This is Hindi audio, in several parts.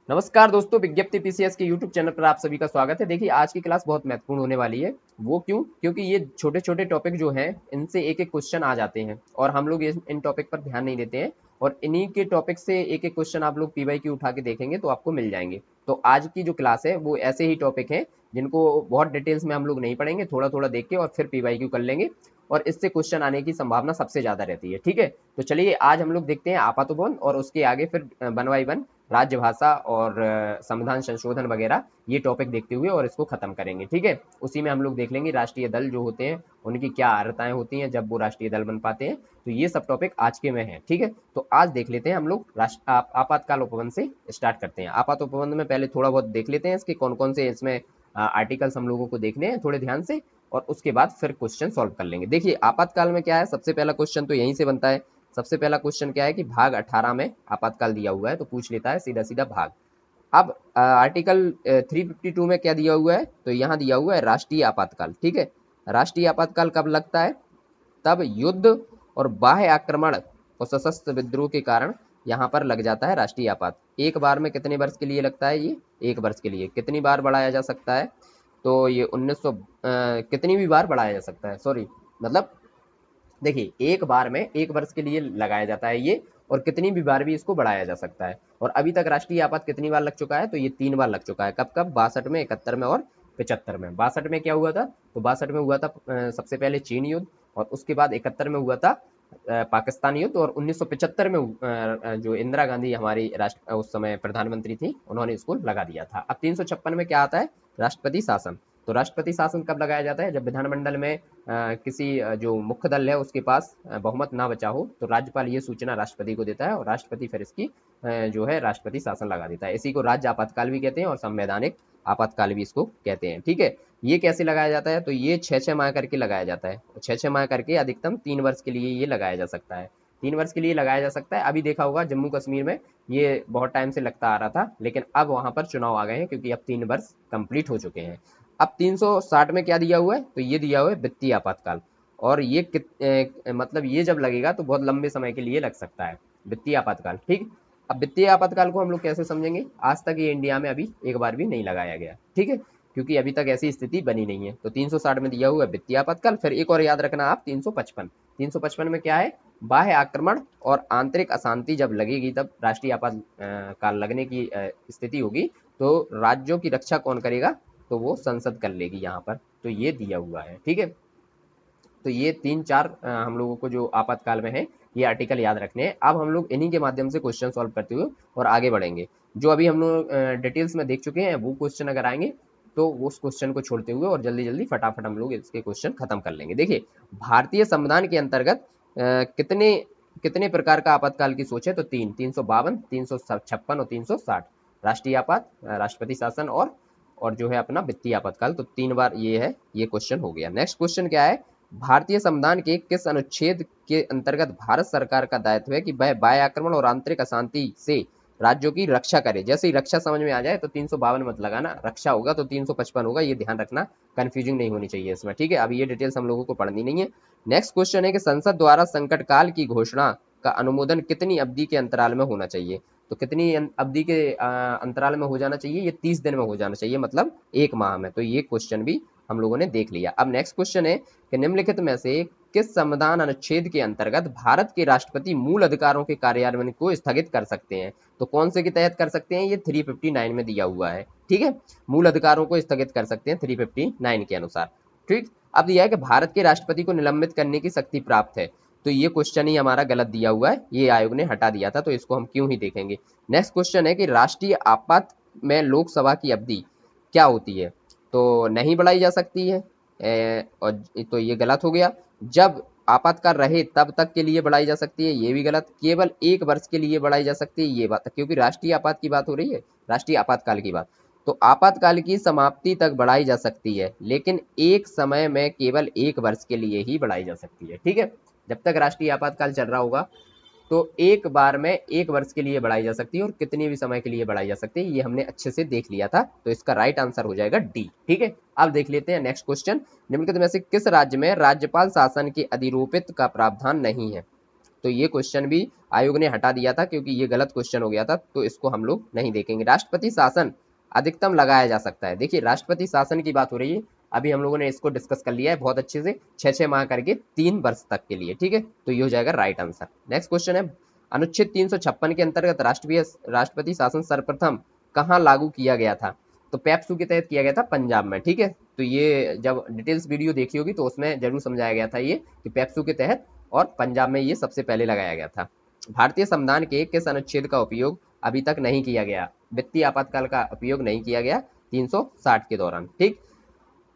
नमस्कार दोस्तों, विज्ञप्ति पीसीएस के यूट्यूब चैनल पर आप सभी का स्वागत है। देखिए, आज की क्लास बहुत महत्वपूर्ण होने वाली है। वो क्यों? क्योंकि ये छोटे छोटे टॉपिक जो हैं इनसे एक एक क्वेश्चन आ जाते हैं और हम लोग इन टॉपिक पर ध्यान नहीं देते हैं। और इन्हीं के टॉपिक से एक एक क्वेश्चन आप लोग पीवाई की उठा के देखेंगे तो आपको मिल जाएंगे। तो आज की जो क्लास है वो ऐसे ही टॉपिक है जिनको बहुत डिटेल्स में हम लोग नहीं पढ़ेंगे, थोड़ा थोड़ा देख के और फिर पीवाई क्यू कर लेंगे। और इससे क्वेश्चन आने की संभावना सबसे ज्यादा रहती है। ठीक है, तो चलिए आज हम लोग देखते हैं आपातोपवन और उसके आगे फिर वन बाई वन राज्यभाषा और संविधान संशोधन वगैरह ये टॉपिक देखते हुए और इसको खत्म करेंगे। ठीक है, उसी में हम लोग देख लेंगे राष्ट्रीय दल जो होते हैं उनकी क्या अर्हताएं होती हैं जब वो राष्ट्रीय दल बन पाते हैं। तो ये सब टॉपिक आज के में है। ठीक है, तो आज देख लेते हैं हम लोग आपातकाल उपवन से स्टार्ट करते हैं। आपात उपवन में पहले थोड़ा बहुत देख लेते हैं इसके कौन कौन से इसमें आर्टिकल्स हम लोगों को देखने हैं थोड़े ध्यान से, और उसके बाद फिर क्वेश्चन सॉल्व कर लेंगे। देखिए, आपातकाल में क्या है, सबसे पहला क्वेश्चन तो यहीं से बनता है। सबसे पहला क्वेश्चन क्या है कि भाग 18 में आपातकाल दिया हुआ है तो पूछ लेता है सीधा सीधा भाग। अब आर्टिकल 352 में क्या दिया हुआ है, तो यहाँ दिया हुआ है राष्ट्रीय आपातकाल। ठीक है, राष्ट्रीय आपातकाल कब लगता है? तब युद्ध और बाह्य आक्रमण और सशस्त्र विद्रोह के कारण यहाँ पर लग जाता है राष्ट्रीय आपात। एक बार में कितने वर्ष के लिए लगता है ये? एक वर्ष के लिए। कितनी बार बढ़ाया जा सकता है? तो ये 1900 कितनी भी बार बढ़ाया जा सकता है, सॉरी, मतलब देखिए, एक बार में एक वर्ष के लिए लगाया जाता है ये, और कितनी भी बार भी इसको बढ़ाया जा सकता है। और अभी तक राष्ट्रीय आपात कितनी बार लग चुका है? तो ये 3 बार लग चुका है। कब कब? 62 में, 71 में और 75 में। 62 में क्या हुआ था? तो 62 में हुआ था सबसे पहले चीन युद्ध, और उसके बाद 71 में हुआ था पाकिस्तान युद्ध, और 1975 में जो इंदिरा गांधी हमारी राष्ट्र उस समय प्रधानमंत्री थी उन्होंने इसको लगा दिया था। अब 356 में क्या आता है? राष्ट्रपति शासन। तो राष्ट्रपति शासन कब लगाया जाता है? जब विधानमंडल में किसी जो मुख्य दल है उसके पास बहुमत ना बचा हो तो राज्यपाल ये सूचना राष्ट्रपति को देता है और राष्ट्रपति फिर इसकी जो है राष्ट्रपति शासन लगा देता है। इसी को राज्य आपातकाल भी कहते हैं और संवैधानिक आपातकाल भी इसको कहते हैं। ठीक है, ये कैसे लगाया जाता है? तो ये 6-6 माह करके लगाया जाता है। 6-6 माह करके अधिकतम 3 वर्ष के लिए ये लगाया जा सकता है। 3 वर्ष के लिए लगाया जा सकता है। अभी देखा होगा जम्मू कश्मीर में ये बहुत टाइम से लगता आ रहा था, लेकिन अब वहां पर चुनाव आ गए हैं क्योंकि अब 3 वर्ष कंप्लीट हो चुके हैं। अब 360 में क्या दिया हुआ है? तो ये दिया हुआ है वित्तीय आपातकाल। और ये मतलब ये जब लगेगा तो बहुत लंबे समय के लिए लग सकता है वित्तीय आपातकाल। ठीक, अब वित्तीय आपातकाल को हम लोग कैसे समझेंगे? आज तक ये इंडिया में अभी एक बार भी नहीं लगाया गया। ठीक है, क्योंकि अभी तक ऐसी स्थिति बनी नहीं है। तो 360 में दिया हुआ है वित्तीय आपातकाल। फिर एक और याद रखना आप, 355 में क्या है? बाह्य आक्रमण और आंतरिक अशांति जब लगेगी तब राष्ट्रीय आपात काल लगने की स्थिति होगी तो राज्यों की रक्षा कौन करेगा? तो वो संसद कर लेगी यहाँ पर। तो ये दिया हुआ है। ठीक है, तो ये 3-4 हम लोगों को जो आपातकाल में है ये आर्टिकल याद रखने हैं। अब हम लोग इन्हीं के माध्यम से क्वेश्चन सॉल्व करते हुए और आगे बढ़ेंगे। जो अभी हम लोग डिटेल्स में देख चुके हैं वो क्वेश्चन अगर आएंगे तो उस क्वेश्चन को छोड़ते हुए और जल्दी जल्दी फटाफट हम लोग इसके क्वेश्चन खत्म कर लेंगे। देखिए, भारतीय संविधान के अंतर्गत कितने कितने प्रकार का आपातकाल की सोच है? तो 352, 356 और 360। राष्ट्रीय आपात, राष्ट्रपति शासन और जो है अपना वित्तीय आपातकाल। तो 3 बार ये है, ये क्वेश्चन हो गया। नेक्स्ट क्वेश्चन क्या है? भारतीय संविधान के किस अनुच्छेद के अंतर्गत भारत सरकार का दायित्व है कि वह बाह्य आक्रमण और आंतरिक अशांति से राज्यों की रक्षा करे? जैसे ही रक्षा समझ में आ जाए तो 352 मत लगाना, रक्षा होगा तो 355 होगा, ये ध्यान रखना, कंफ्यूजिंग नहीं होनी चाहिए इसमें। ठीक है, अभी ये डिटेल्स हम लोगों को पढ़नी नहीं है। नेक्स्ट क्वेश्चन है कि संसद द्वारा संकट काल की घोषणा का अनुमोदन कितनी अवधि के अंतराल में होना चाहिए? तो कितनी अवधि के अंतराल में हो जाना चाहिए? ये 30 दिन में हो जाना चाहिए, मतलब एक माह में। तो ये क्वेश्चन भी हम लोगों ने देख लिया। अब नेक्स्ट क्वेश्चन है कि निम्नलिखित में से किस संविधान अनुच्छेद के अंतर्गत भारत के राष्ट्रपति मूल अधिकारों के कार्यान्वयन को स्थगित कर सकते हैं? तो कौन से के तहत कर सकते हैं? ये 359 में दिया हुआ है। ठीक है, मूल अधिकारों को स्थगित कर सकते हैं 359 के अनुसार। ठीक, अब दिया है कि भारत के राष्ट्रपति को निलंबित करने की शक्ति प्राप्त है। तो ये क्वेश्चन ही हमारा गलत दिया हुआ है, ये आयोग ने हटा दिया था, तो इसको हम क्यों ही देखेंगे। नेक्स्ट क्वेश्चन है कि राष्ट्रीय आपात में लोकसभा की अवधि क्या होती है? तो नहीं बढ़ाई जा सकती है, और तो ये गलत हो गया। जब आपातकाल रहे तब तक के लिए बढ़ाई जा सकती है, ये भी गलत। केवल एक वर्ष के लिए बढ़ाई जा सकती है, ये बात, क्योंकि राष्ट्रीय आपात की बात हो रही है, राष्ट्रीय आपातकाल की बात। तो आपातकाल की समाप्ति तक बढ़ाई जा सकती है, लेकिन एक समय में केवल एक वर्ष के लिए ही बढ़ाई जा सकती है। ठीक है, जब तक राष्ट्रीय आपातकाल चल रहा होगा तो एक बार में एक वर्ष के लिए बढ़ाई जा सकती है, और कितने भी समय के लिए बढ़ाई जा सकती है ये हमने अच्छे से देख लिया था। तो इसका राइट आंसर हो जाएगा डी। ठीक है, अब देख लेते हैं नेक्स्ट क्वेश्चन। निम्नलिखित में से किस राज्य में राज्यपाल शासन के अधिरोपित का प्रावधान नहीं है? तो ये क्वेश्चन भी आयोग ने हटा दिया था क्योंकि ये गलत क्वेश्चन हो गया था, तो इसको हम लोग नहीं देखेंगे। राष्ट्रपति शासन अधिकतम लगाया जा सकता है। देखिए राष्ट्रपति शासन की बात हो रही है, अभी हम लोगों ने इसको डिस्कस कर लिया है बहुत अच्छे से, 6-6 माह करके 3 वर्ष तक के लिए, ठीक है। तो ये हो जाएगा राइट आंसर। नेक्स्ट क्वेश्चन है, अनुच्छेद 356 के अंतर्गत राष्ट्रपति शासन सर्वप्रथम कहाँ लागू किया गया था? तो पेप्सू के तहत किया गया था पंजाब में, ठीक है। तो ये जब डिटेल्स वीडियो देखी होगी तो उसमें जरूर समझाया गया था ये कि पेप्सू के तहत, और पंजाब में ये सबसे पहले लगाया गया था। भारतीय संविधान के किस अनुच्छेद का उपयोग अभी तक नहीं किया गया? वित्तीय आपातकाल का उपयोग नहीं किया गया 360 के दौरान, ठीक।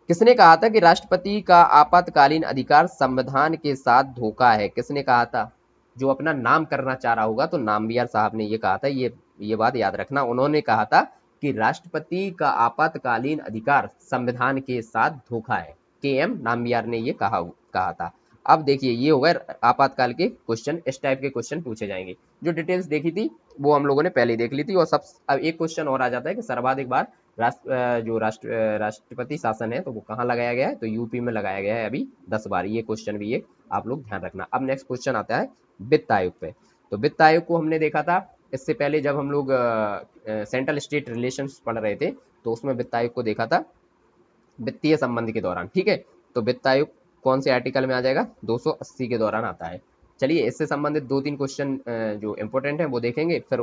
किसने कहा था कि राष्ट्रपति का आपातकालीन अधिकार संविधान के साथ धोखा है? किसने कहा था? जो अपना नाम करना चाह रहा होगा तो नामवियार साहब ने ये कहा था, ये बात याद रखना। उन्होंने कहा था कि राष्ट्रपति का आपातकालीन अधिकार संविधान के साथ धोखा है। के.एम. नामवियार ने ये कहा था। अब देखिए ये हो गए आपातकाल के क्वेश्चन, इस टाइप के क्वेश्चन पूछे जाएंगे। जो डिटेल्स देखी थी वो हम लोगों ने पहले देख ली थी। और अब एक क्वेश्चन और आ जाता है कि सर्वाधिक बार राष्ट्रपति शासन है तो वो कहाँ लगाया गया है? तो यूपी में लगाया गया है अभी 10 बार। ये क्वेश्चन भी एक आप लोग ध्यान रखना। अब नेक्स्ट क्वेश्चन आता है वित्त आयोग पे। तो वित्त आयोग को हमने देखा था इससे पहले जब हम लोग सेंट्रल स्टेट रिलेशंस पढ़ रहे थे, तो उसमें वित्त आयोग को देखा था वित्तीय संबंध के दौरान, ठीक है। तो वित्त आयोग कौन से आर्टिकल में आ जाएगा? 280 के दौरान आता है। चलिए इससे संबंधित 2-3 क्वेश्चन जो इंपॉर्टेंट है वो देखेंगे, फिर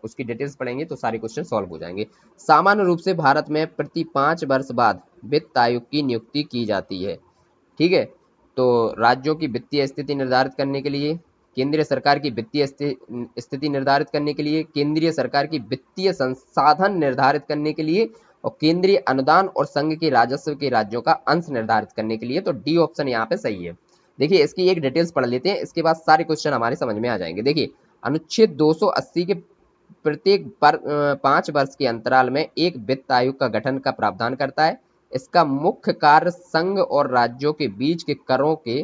उसकी डिटेल्स पढ़ेंगे तो सारे क्वेश्चन सॉल्व हो जाएंगे। सामान्य रूप से भारत में प्रति 5 वर्ष बाद वित्त आयोग की नियुक्ति की जाती है, ठीक है। तो राज्यों की वित्तीय स्थिति निर्धारित करने के लिए, केंद्रीय सरकार की वित्तीय स्थिति निर्धारित करने के लिए, केंद्रीय सरकार की वित्तीय संसाधन निर्धारित करने के लिए, और केंद्रीय अनुदान और संघ के राजस्व के राज्यों का अंश निर्धारित करने के लिए। तो डी ऑप्शन यहाँ पे सही है। देखिए इसकी एक डिटेल्स पढ़ लेते हैं, इसके बाद सारे क्वेश्चन हमारे समझ में आ जाएंगे। देखिए अनुच्छेद 280 के प्रत्येक 5 वर्ष के अंतराल में एक वित्त आयोग का गठन का प्रावधान करता है। इसका मुख्य कार्य संघ और राज्यों के बीच के करों के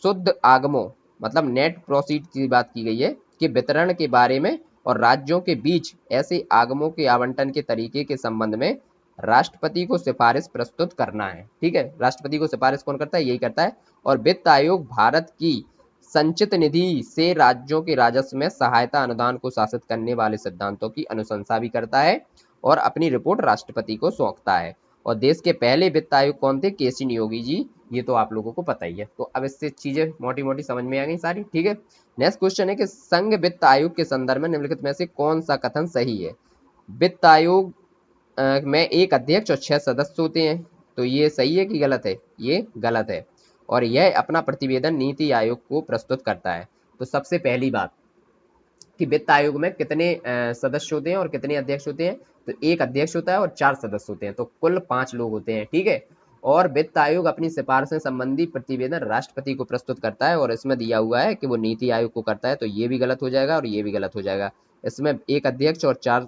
शुद्ध आगमों, मतलब नेट प्रोसीड की बात की गई है, के वितरण के बारे में, और राज्यों के बीच ऐसे आगमों के आवंटन के तरीके के संबंध में राष्ट्रपति को सिफारिश प्रस्तुत करना है, ठीक है। राष्ट्रपति को सिफारिश कौन करता है? यही करता है। और वित्त आयोग भारत की संचित निधि से राज्यों के राजस्व में सहायता अनुदान को शासित करने वाले सिद्धांतों की अनुशंसा भी करता है और अपनी रिपोर्ट राष्ट्रपति को सौंपता है। और देश के पहले वित्त आयोग कौन थे? के.सी. नियोगी जी, ये तो आप लोगों को पता ही है। तो अब इससे चीजें मोटी मोटी समझ में आ गई सारी, ठीक है। नेक्स्ट क्वेश्चन है कि संघ वित्त आयोग के संदर्भ में निम्नलिखित में से कौन सा कथन सही है? वित्त आयोग में एक अध्यक्ष और 6 सदस्य होते हैं। तो ये सही है कि गलत है? ये गलत है। और यह अपना प्रतिवेदन नीति आयोग को प्रस्तुत करता है। तो सबसे पहली बात कि वित्त आयोग में कितने सदस्य होते हैं और कितने अध्यक्ष होते हैं? तो एक अध्यक्ष होता है और 4 सदस्य होते हैं, तो कुल 5 लोग होते हैं, ठीक है। और वित्त आयोग अपनी सिफारिशें संबंधी प्रतिवेदन राष्ट्रपति को प्रस्तुत करता है, और इसमें दिया हुआ है कि वो नीति आयोग को करता है, तो ये भी गलत हो जाएगा और ये भी गलत हो जाएगा। इसमें एक अध्यक्ष और 4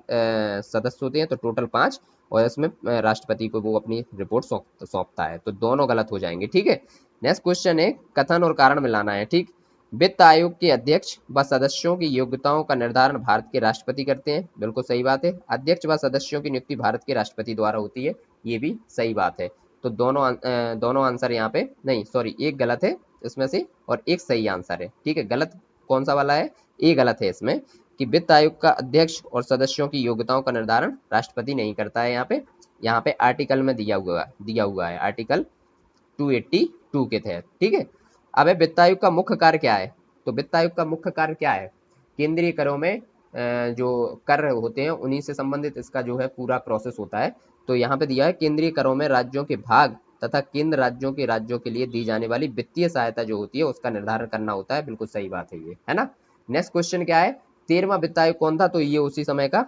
सदस्य होते हैं, तो टोटल 5, और इसमें राष्ट्रपति को वो अपनी रिपोर्ट सौंपता है, तो दोनों गलत हो जाएंगे, ठीक है। नेक्स्ट क्वेश्चन है कथन और कारण मिलाना है, ठीक। वित्त आयोग के अध्यक्ष व सदस्यों की योग्यताओं का निर्धारण भारत के राष्ट्रपति करते हैं, बिल्कुल सही बात है। अध्यक्ष व सदस्यों की नियुक्ति भारत के राष्ट्रपति द्वारा होती है, ये भी सही बात है। तो दोनों आंसर यहाँ पे नहीं, सॉरी, एक गलत है इसमें से और एक सही आंसर है, ठीक है। गलत कौन सा वाला है? ए गलत है इसमें, कि वित्त आयोग का अध्यक्ष और सदस्यों की योग्यताओं का निर्धारण राष्ट्रपति नहीं करता है। यहाँ पे आर्टिकल में दिया हुआ है आर्टिकल 282 के तहत, ठीक है। अब वित्त आयोग का मुख्य कार्य क्या है? तो वित्त आयोग का मुख्य कार्य क्या है? केंद्रीय करों में जो कर होते हैं उन्हीं से संबंधित इसका जो है पूरा प्रोसेस होता है। तो यहाँ पे दिया है केंद्रीय करों में राज्यों के भाग तथा केंद्र राज्यों के लिए दी जाने वाली वित्तीय सहायता जो होती है उसका निर्धारण करना होता है, बिल्कुल सही बात है ये, है ना। नेक्स्ट क्वेश्चन क्या है? 13वां वित्त आयोग कौन था? तो ये उसी समय का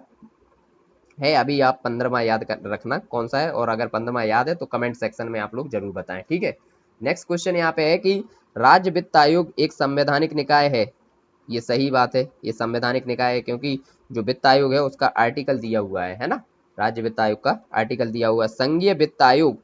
है। अभी आप 15वां याद कर रखना कौन सा है, और अगर 15वां याद है तो कमेंट सेक्शन में आप लोग जरूर बताएं, ठीक है। नेक्स्ट क्वेश्चन यहाँ पे है कि राज्य वित्त आयोग एक संवैधानिक निकाय है। ये सही बात है, ये संवैधानिक निकाय है, क्योंकि जो वित्त आयोग है उसका आर्टिकल दिया हुआ है ना। राज्य वित्त आयोग का आर्टिकल दिया हुआ है। संघीय वित्त आयोग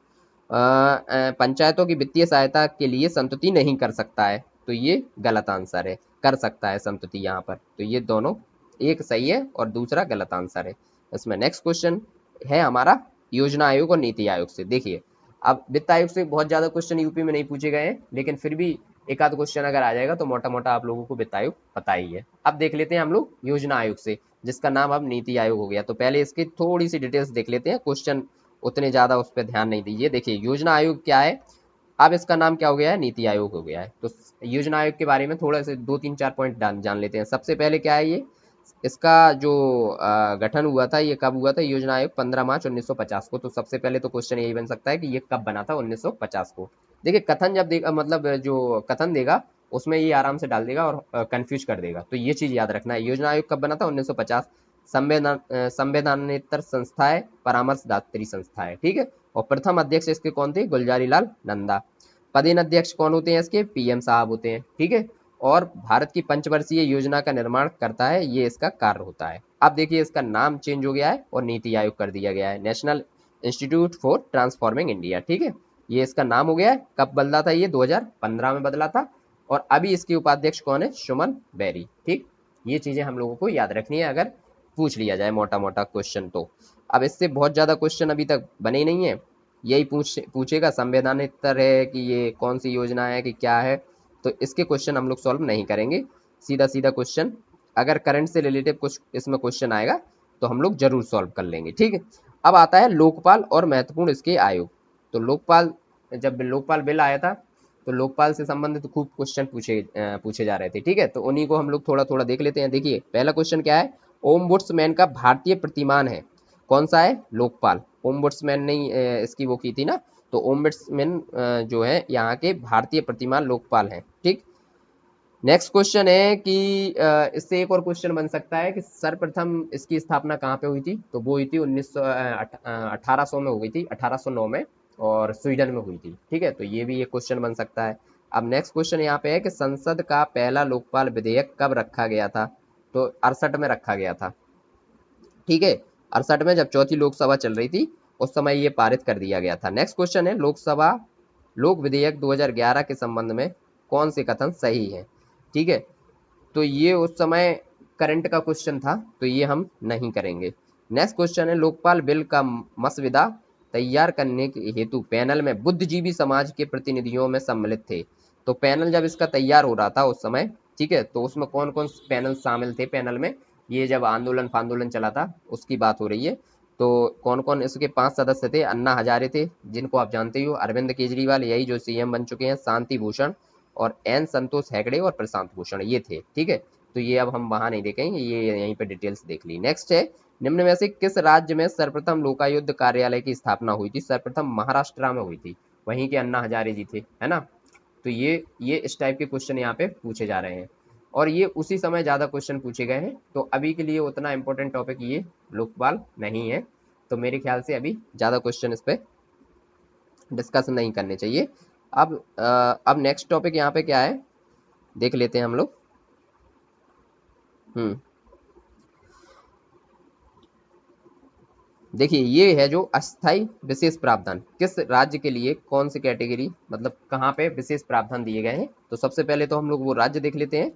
पंचायतों की वित्तीय सहायता के लिए संतुति नहीं कर सकता है, तो ये गलत आंसर है। कर सकता है संतुति यहाँ पर, तो ये दोनों, एक सही है और दूसरा गलत आंसर है इसमें। नेक्स्ट क्वेश्चन है हमारा योजना आयोग और नीति आयोग से। देखिए अब वित्त आयोग से बहुत ज्यादा क्वेश्चन यूपी में नहीं पूछे गए हैं, लेकिन फिर भी एक आध क्वेश्चन अगर आ जाएगा तो मोटा मोटा आप लोगों को वित्त आयोग पता ही है। अब देख लेते हैं हम लोग योजना आयोग से, जिसका नाम अब नीति आयोग हो गया। तो पहले इसकी थोड़ी सी डिटेल्स देख लेते हैं, क्वेश्चन उतने ज्यादा उस पर ध्यान नहीं दीजिए। देखिए योजना आयोग क्या है, अब इसका नाम क्या हो गया है, नीति आयोग हो गया है। तो योजना आयोग के बारे में थोड़ा से 2 3 4 पॉइंट जान लेते हैं। सबसे पहले क्या है, ये इसका जो गठन हुआ था, ये कब हुआ था, योजना आयोग 15 मार्च 1950 को। तो सबसे पहले तो क्वेश्चन यही बन सकता है कि ये कब बना था, 1950 को। देखिए कथन जब देगा, मतलब जो कथन देगा उसमें ये आराम से डाल देगा और कंफ्यूज कर देगा। तो ये चीज याद रखना है, योजना आयोग कब बना था, 1950। संवैधानेतर संस्था है, परामर्शदात्री संस्था है, ठीक है। और प्रथम अध्यक्ष इसके कौन थे, गुलजारी लाल नंदा। पदेन अध्यक्ष कौन होते हैं इसके, पीएम साहब होते हैं, ठीक है। और भारत की पंचवर्षीय योजना का निर्माण करता है, ये इसका कार्य होता है। अब देखिए इसका नाम चेंज हो गया है और नीति आयोग कर दिया गया है, national institute for transforming India, ठीक है। ये इसका नाम हो गया है। कब बदला था, ये 2015 में बदला था। और अभी इसके उपाध्यक्ष कौन है, सुमन बेरी, ठीक। ये चीजें हम लोगों को याद रखनी है अगर पूछ लिया जाए मोटा मोटा क्वेश्चन तो। अब इससे बहुत ज्यादा क्वेश्चन अभी तक बने ही नहीं है, यही पूछेगा संवैधानिक है कि ये कौन सी योजना है कि क्या है। तो इसके क्वेश्चन हम लोग सॉल्व नहीं करेंगे, सीधा सीधा क्वेश्चन। अगर करंट से रिलेटेड कुछ इसमें क्वेश्चन आएगा तो हम लोग जरूर सॉल्व कर लेंगे, ठीक है। अब आता है लोकपाल और महत्वपूर्ण इसके आयोग। तो लोकपाल, जब लोकपाल बिल आया था तो लोकपाल से संबंधित खूब क्वेश्चन पूछे जा रहे थे, ठीक है। तो उन्हीं को हम लोग थोड़ा थोड़ा देख लेते हैं। देखिए पहला क्वेश्चन क्या है, ओम्बुड्समैन का भारतीय प्रतिमान है, कौन सा है, लोकपाल। ओम्बुड्समैन ने इसकी वो की थी ना, तो ओम्बुड्समैन जो है यहाँ के भारतीय प्रतिमान लोकपाल हैं, ठीक। नेक्स्ट क्वेश्चन है कि इससे एक और क्वेश्चन बन सकता है कि सर्वप्रथम इसकी स्थापना कहाँ पे हुई थी, तो वो हुई थी 1800 में हो गई थी, 1809 में, और स्वीडन में हुई थी, ठीक है। तो ये भी एक क्वेश्चन बन सकता है। अब नेक्स्ट क्वेश्चन यहाँ पे है कि संसद का पहला लोकपाल विधेयक कब रखा गया था, तो 68 में रखा गया था, ठीक है। 68 में जब चौथी लोकसभा चल रही थी उस समय ये पारित कर दिया गया था। नेक्स्ट क्वेश्चन है लोकसभा लोक विधेयक 2011 के संबंध में कौन से कथन सही है, ठीक है। तो ये उस समय करंट का क्वेश्चन था, तो ये हम नहीं करेंगे। नेक्स्ट क्वेश्चन है लोकपाल बिल का मसविदा तैयार करने के हेतु पैनल में बुद्धिजीवी समाज के प्रतिनिधियों में सम्मिलित थे। तो पैनल जब इसका तैयार हो रहा था उस समय, ठीक है, तो उसमें कौन कौन पैनल शामिल थे पैनल में, ये जब आंदोलन फांदोलन चला था उसकी बात हो रही है। तो कौन कौन इसके 5 सदस्य थे, अन्ना हजारे थे जिनको आप जानते हो, अरविंद केजरीवाल यही जो सीएम बन चुके हैं, शांति भूषण, और एन संतोष हेगड़े और प्रशांत भूषण, ये थे, ठीक है। तो ये अब हम वहां नहीं देखेंगे, ये यहीं पे डिटेल्स देख ली। नेक्स्ट है निम्न में से किस राज्य में सर्वप्रथम लोकायुक्त कार्यालय की स्थापना हुई थी, सर्वप्रथम महाराष्ट्र में हुई थी, वहीं के अन्ना हजारे जी थे, है ना। तो ये इस टाइप के क्वेश्चन यहाँ पे पूछे जा रहे हैं और ये उसी समय ज्यादा क्वेश्चन पूछे गए हैं। तो अभी के लिए उतना इंपॉर्टेंट टॉपिक ये लोकपाल नहीं है, तो मेरे ख्याल से अभी ज्यादा क्वेश्चन इस पे डिस्कस नहीं करने चाहिए। अब नेक्स्ट टॉपिक यहाँ पे क्या है देख लेते हैं हम लोग। हम्म देखिए ये है जो अस्थाई विशेष प्रावधान, किस राज्य के लिए कौन सी कैटेगरी, मतलब कहाँ पे विशेष प्रावधान दिए गए हैं। तो सबसे पहले तो हम लोग वो राज्य देख लेते हैं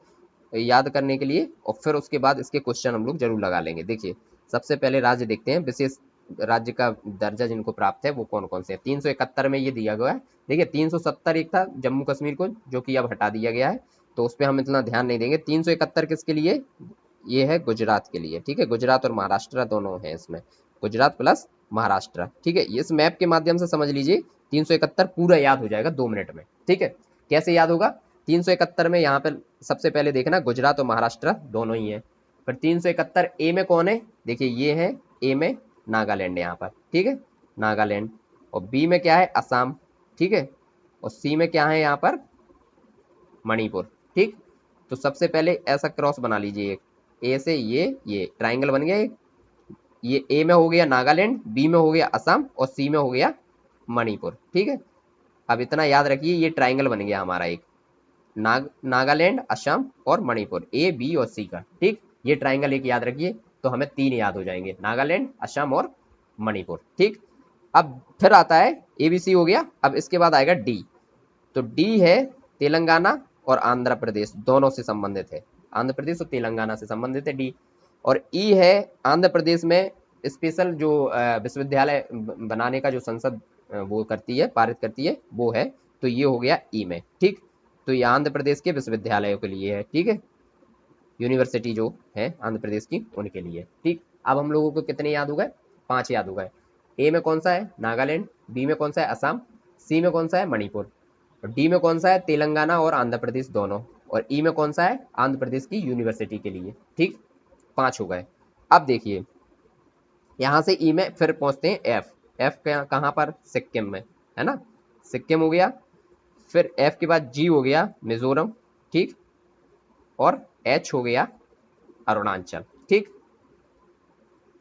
याद करने के लिए, और फिर उसके बाद इसके क्वेश्चन हम लोग जरूर लगा लेंगे। देखिए सबसे पहले राज्य देखते हैं, विशेष राज्य का दर्जा जिनको प्राप्त है वो कौन कौन से हैं। 371 में ये दिया गया है। देखिए 370 एक था जम्मू कश्मीर को, जो कि अब हटा दिया गया है, तो उस पर हम इतना ध्यान नहीं देंगे। 371 किसके लिए, ये है गुजरात के लिए, ठीक है। गुजरात और महाराष्ट्र दोनों है इसमें, गुजरात प्लस महाराष्ट्र, ठीक है। इस मैप के माध्यम से समझ लीजिए, 371 पूरा याद हो जाएगा 2 मिनट में, ठीक है। कैसे याद होगा, 371 में यहाँ पे सबसे पहले देखना गुजरात और महाराष्ट्र दोनों ही है। फिर 371 ए में कौन है, देखिए ये है ए में नागालैंड यहाँ पर, ठीक है, नागालैंड। और बी में क्या है, असम, ठीक है। और सी में क्या है यहाँ पर, मणिपुर, ठीक। तो सबसे पहले ऐसा क्रॉस बना लीजिए, ए से ये ट्राइंगल बन गया। ये ए में हो गया नागालैंड, बी में हो गया असम और सी में हो गया मणिपुर, ठीक है। अब इतना याद रखिए, ये ट्राइंगल बन गया हमारा एक, नागालैंड, असम और मणिपुर, ए बी और सी का, ठीक। ये ट्राइंगल एक याद रखिए, तो हमें 3 याद हो जाएंगे, नागालैंड, असम और मणिपुर, ठीक। अब फिर आता है एबीसी हो गया। अब इसके बाद आएगा डी। तो डी है तेलंगाना और आंध्र प्रदेश दोनों से संबंधित है, आंध्र प्रदेश और तेलंगाना से संबंधित है डी। और ई है आंध्र प्रदेश में स्पेशल जो विश्वविद्यालय बनाने का जो संसद वो करती है, पारित करती है, वो है। तो ये हो गया ई में, ठीक। तो ये आंध्र प्रदेश के विश्वविद्यालयों के लिए है, ठीक है, यूनिवर्सिटी जो है आंध्र प्रदेश की उनके लिए। ठीक, अब हम लोगों को कितने याद हो गए? 5 याद हो गए। ए में कौन सा है? नागालैंड। बी में कौन सा है? असम। सी में कौन सा है? मणिपुर। और डी में कौन सा है? तेलंगाना और आंध्र प्रदेश दोनों। और ई में कौन सा है? आंध्र प्रदेश की यूनिवर्सिटी के लिए। ठीक, 5 हो गए। अब देखिए यहाँ से ई में फिर पहुंचते हैं एफ। एफ कहाँ पर? सिक्किम में, है ना, सिक्किम हो गया। फिर एफ के बाद जी हो गया मिजोरम, ठीक, और एच हो गया अरुणाचल। ठीक,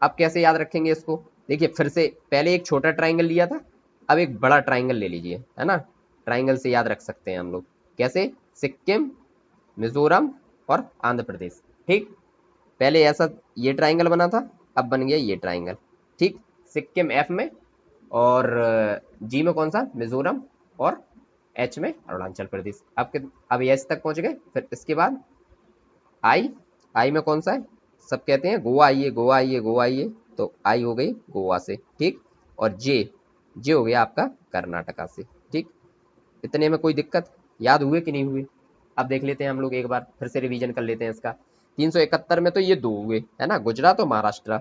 अब कैसे याद रखेंगे इसको? देखिए फिर से पहले एक छोटा ट्राइंगल लिया था, अब एक बड़ा ट्राइंगल ले लीजिए, है ना, ट्राइंगल से याद रख सकते हैं हम लोग। कैसे? सिक्किम, मिजोरम और आंध्र प्रदेश। ठीक, पहले ऐसा ये ट्राइंगल बना था, अब बन गया ये ट्राइंगल। ठीक, सिक्किम एफ में, और जी में कौन सा? मिजोरम, और एच में अरुणाचल प्रदेश। अब एच तक पहुंच गए। फिर इसके बाद आई, आई में कौन सा है? सब कहते हैं गोवा आइए, गोवा आइए, गोवा आइए, तो आई हो गई गोवा से। ठीक, और जे, जे हो गया आपका कर्नाटका से। ठीक, इतने में कोई दिक्कत? याद हुए कि नहीं हुए? अब देख लेते हैं हम लोग, एक बार फिर से रिवीजन कर लेते हैं इसका। 371 में तो ये 2 हुए, है ना, गुजरात और महाराष्ट्र।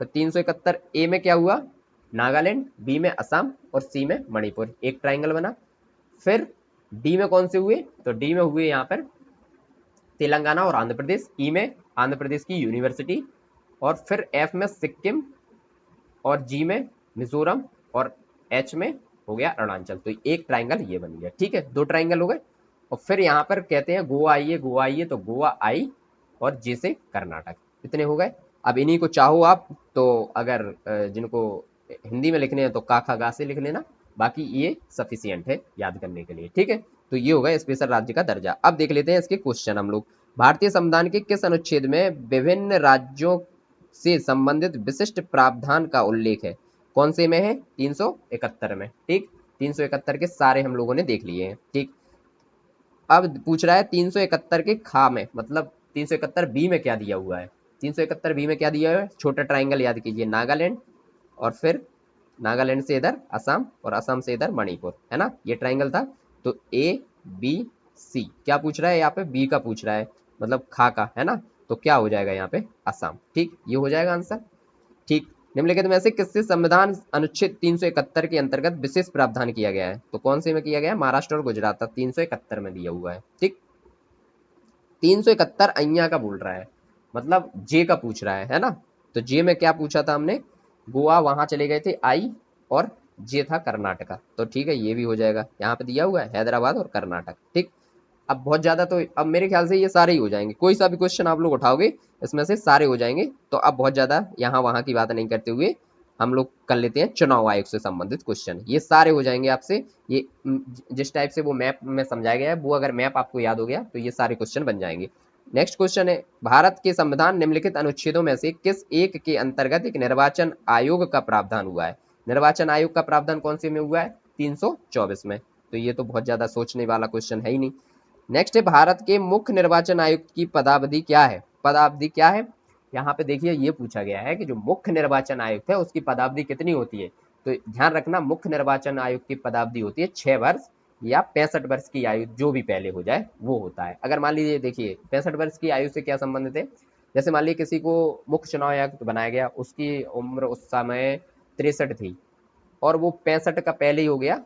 तो 371 ए में क्या हुआ? नागालैंड, बी में असम और सी में मणिपुर, एक ट्राइंगल बना। फिर डी में कौन से हुए? तो डी में हुए यहाँ पर तेलंगाना और आंध्र प्रदेश, ई में आंध्र प्रदेश की यूनिवर्सिटी, और फिर एफ में सिक्किम, और जी में मिजोरम, और एच में हो गया अरुणाचल। तो एक ट्राइंगल ये बन गया। ठीक है, 2 ट्राइंगल हो गए। और फिर यहाँ पर कहते हैं गोवा आइए, गोवा आइए, तो गोवा आई, और जे से कर्नाटक। इतने हो गए। अब इन्हीं को चाहो आप तो अगर जिनको हिंदी में लिखने हैं तो का खा गा से लिख लेना, बाकी ये सफिशियंट है याद करने के लिए। ठीक है, तो ये होगा स्पेशल राज्य का दर्जा। अब देख लेते हैं इसके क्वेश्चन हम लोग। भारतीय संविधान के किस अनुच्छेद में विभिन्न राज्यों से संबंधित विशिष्ट प्रावधान का उल्लेख है? कौन से में है? 371 में। ठीक, 371 के सारे हम लोगों ने देख लिए हैं। ठीक, अब पूछ रहा है 371 के खा में, मतलब 371 बी में क्या दिया हुआ है? 371 बी में क्या दिया हुआ है? छोटा ट्राइंगल याद कीजिए, नागालैंड, और फिर नागालैंड से इधर असम, और असम से इधर मणिपुर, है ना, ये ट्राइंगल था। तो ए बी सी क्या पूछ रहा है? यहाँ पे बी का पूछ रहा है, मतलब खा का, है ना, तो क्या हो जाएगा यहाँ पे? असम। ठीक, ये हो जाएगा आंसर। ठीक, निम्नलिखित में से किससे संविधान अनुच्छेद 371 के अंतर्गत विशेष प्रावधान किया गया है? तो कौन से में किया गया है? महाराष्ट्र और गुजरात, 371 में दिया हुआ है। ठीक, 371 अइया का बोल रहा है, मतलब जे का पूछ रहा है ना। तो जे में क्या पूछा था हमने? गोवा वहां चले गए थे आई, और जे था कर्नाटका। तो ठीक है, ये भी हो जाएगा, यहाँ पे दिया हुआ है हैदराबाद और कर्नाटक। ठीक, अब बहुत ज्यादा तो अब मेरे ख्याल से ये सारे ही हो जाएंगे, कोई सा भी क्वेश्चन आप लोग उठाओगे इसमें से सारे हो जाएंगे। तो अब बहुत ज्यादा यहाँ वहां की बात नहीं करते हुए हम लोग कर लेते हैं चुनाव आयोग से संबंधित क्वेश्चन, ये सारे हो जाएंगे आपसे। ये जिस टाइप से वो मैप में समझाया गया है, वो अगर मैप आपको याद हो गया तो ये सारे क्वेश्चन बन जाएंगे। नेक्स्ट क्वेश्चन है, भारत के संविधान निम्नलिखित अनुच्छेदों में से किस एक के अंतर्गत एक निर्वाचन आयोग का प्रावधान हुआ है? निर्वाचन आयोग का प्रावधान कौन से में हुआ है? 324 में। तो ये तो बहुत ज्यादा सोचने वाला क्वेश्चन है ही नहीं। नेक्स्ट है, भारत के मुख्य निर्वाचन आयुक्त की पदावधि क्या है? पदावधि क्या है? यहाँ पे देखिए ये पूछा गया है कि जो मुख्य निर्वाचन आयुक्त है उसकी पदावधि कितनी होती है? तो ध्यान रखना, मुख्य निर्वाचन आयुक्त की पदावधि होती है 6 वर्ष या 65 वर्ष की आयु, जो भी पहले हो जाए वो होता है। अगर मान लीजिए, देखिए 65 वर्ष की आयु से क्या संबंधित है? जैसे मान लीजिए किसी को मुख्य चुनाव आयुक्त बनाया गया, उसकी उम्र उस समय 63 थी, और वो 65 का पहले ही हो गया,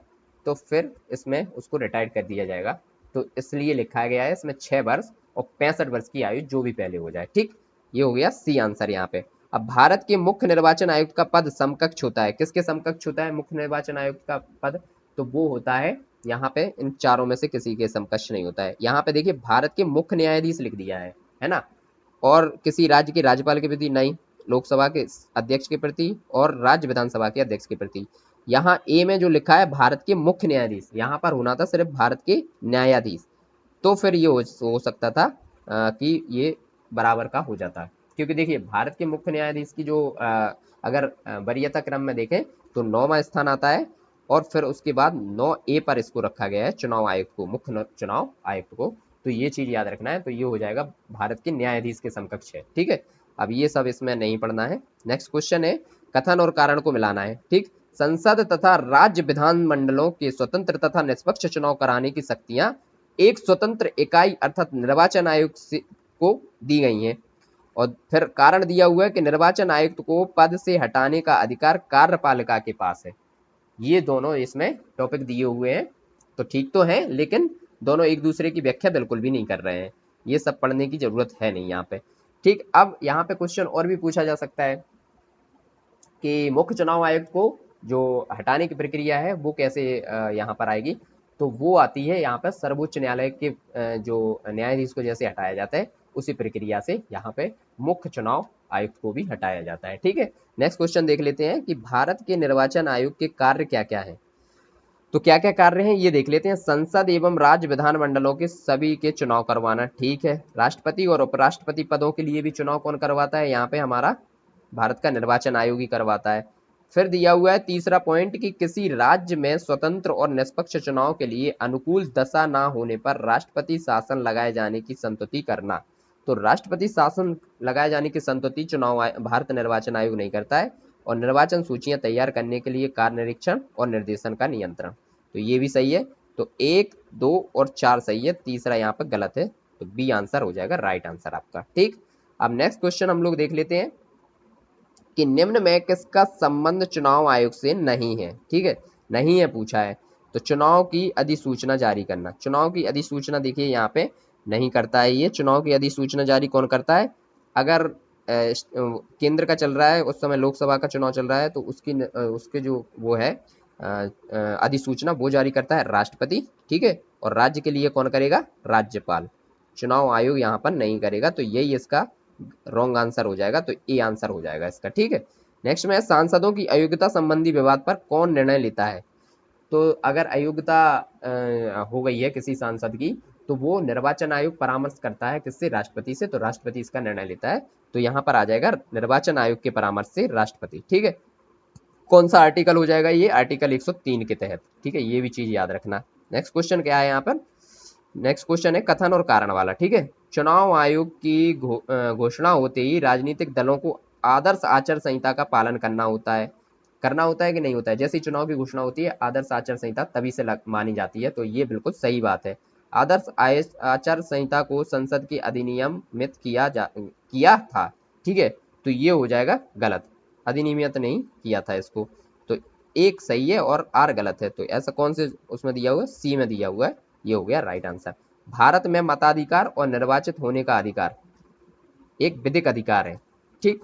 तो फिर इसमें उसको रिटायर कर दिया जाएगा। तो इसलिए लिखा गया है इसमें 6 वर्ष और 65 वर्ष की आयु, जो भी पहले हो जाए। ठीक, ये हो गया सी आंसर यहाँ पे। अब भारत के मुख्य निर्वाचन आयुक्त का पद समकक्ष होता है, किसके समकक्ष होता है मुख्य निर्वाचन आयुक्त का पद? तो वो होता है यहाँ पे इन चारों में से किसी के समकक्ष नहीं होता है। यहाँ पे देखिए भारत के मुख्य न्यायाधीश लिख दिया है ना, और किसी राज्य के राज्यपाल के प्रति नहीं, लोकसभा के अध्यक्ष के प्रति और राज्य विधानसभा के अध्यक्ष के प्रति। यहाँ ए में जो लिखा है भारत के मुख्य न्यायाधीश, यहाँ पर होना था सिर्फ भारत के न्यायाधीश। तो फिर ये हो सकता था कि ये बराबर का हो जाता है, क्योंकि देखिए भारत के मुख्य न्यायाधीश की जो अगर वरीयता क्रम में देखें तो 9वां स्थान आता है, और फिर उसके बाद 9A पर इसको रखा गया है चुनाव आयुक्त को, मुख्य चुनाव आयुक्त को। तो ये चीज याद रखना है। तो ये हो जाएगा भारत के न्यायाधीश के समकक्ष है। ठीक है, अब ये सब इसमें नहीं पढ़ना है। नेक्स्ट क्वेश्चन है, कथन और कारण को मिलाना है। ठीक, संसद तथा राज्य विधान मंडलों के स्वतंत्र तथा निष्पक्ष चुनाव कराने की शक्तियां एक स्वतंत्र इकाई अर्थात निर्वाचन आयोग को दी गई हैं। और फिर कारण दिया हुआ है कि निर्वाचन आयुक्त को पद से हटाने का अधिकार कार्यपालिका के पास है। ये दोनों इसमें टॉपिक दिए हुए हैं, तो ठीक तो है, लेकिन दोनों एक दूसरे की व्याख्या बिल्कुल भी नहीं कर रहे हैं। ये सब पढ़ने की जरूरत है नहीं यहाँ पे। ठीक, अब यहाँ पे क्वेश्चन और भी पूछा जा सकता है कि मुख्य चुनाव आयुक्त को जो हटाने की प्रक्रिया है वो कैसे यहाँ पर आएगी। तो वो आती है यहाँ पर सर्वोच्च न्यायालय के जो न्यायाधीश को जैसे हटाया जाता है उसी प्रक्रिया से यहाँ पे मुख्य चुनाव आयुक्त को भी हटाया जाता है। ठीक है, नेक्स्ट क्वेश्चन देख लेते हैं कि भारत के निर्वाचन आयोग के कार्य क्या क्या है। तो क्या क्या कार्य हैं ये देख लेते हैं। संसद एवं राज्य विधानमंडलों के सभी के चुनाव करवाना, ठीक है। राष्ट्रपति और उपराष्ट्रपति पदों के लिए भी चुनाव कौन करवाता है, यहाँ पे हमारा भारत का निर्वाचन आयोग ही करवाता है। फिर दिया हुआ है तीसरा पॉइंट कि किसी राज्य में स्वतंत्र और निष्पक्ष चुनाव के लिए अनुकूल दशा ना होने पर राष्ट्रपति शासन लगाए जाने की संतुति करना। तो राष्ट्रपति शासन लगाए जाने की संतुति भारत निर्वाचन आयोग नहीं करता है। और निर्वाचन सूचियां तैयार करने के लिए कार्य निरीक्षण और निर्देशन का नियंत्रण, तो ये भी सही है। तो 1, 2 और 4 सही है, तीसरा यहाँ पर गलत है, तो बी आंसर हो जाएगा राइट आंसर आपका। ठीक, अब नेक्स्ट क्वेश्चन हम लोग देख लेते हैं कि निम्न में किसका संबंध चुनाव आयोग से नहीं है। ठीक है, नहीं है पूछा है, तो चुनाव की अधिसूचना जारी करना। चुनाव की अधिसूचना देखिए यहाँ पे नहीं करता है ये। चुनाव की अधिसूचना जारी कौन करता है, अगर केंद्र का चल रहा है, उस समय लोकसभा का चुनाव चल रहा है, तो उसके जो वो है अधिसूचना वो जारी करता है राष्ट्रपति। ठीक है, और राज्य के लिए कौन करेगा, राज्यपाल। चुनाव आयोग यहाँ पर नहीं करेगा, तो यही इसका रॉन्ग आंसर हो जाएगा, तो ए आंसर हो जाएगा इसका। ठीक है, नेक्स्ट में सांसदों की अयोग्यता संबंधी विवाद पर कौन निर्णय लेता है। तो अगर अयोग्यता हो गई है किसी सांसद की, तो वो निर्वाचन आयोग परामर्श करता है किससे, राष्ट्रपति से, तो राष्ट्रपति इसका निर्णय लेता है। तो यहाँ पर आ जाएगा निर्वाचन आयोग के परामर्श से राष्ट्रपति। ठीक है, कौन सा आर्टिकल हो जाएगा ये, आर्टिकल 103 के तहत। ठीक है, ये भी चीज याद रखना। नेक्स्ट क्वेश्चन क्या है यहाँ पर, नेक्स्ट क्वेश्चन है कथन और कारण वाला। ठीक है, चुनाव आयोग की घोषणा होते ही राजनीतिक दलों को आदर्श आचार संहिता का पालन करना होता है कि नहीं होता है। जैसे चुनाव की घोषणा होती है आदर्श आचार संहिता तभी से मानी जाती है, तो ये बिल्कुल सही बात है। आदर्श आचार संहिता को संसद के अधिनियमित किया था। ठीक है, तो ये हो जाएगा गलत, अधिनियमित नहीं किया था इसको, तो एक सही है और आर गलत है। तो ऐसा कौन से उसमें दिया हुआ है, सी में दिया हुआ है, ये हो गया राइट आंसर। भारत में मताधिकार और निर्वाचित होने का अधिकार एक विधिक अधिकार है। ठीक,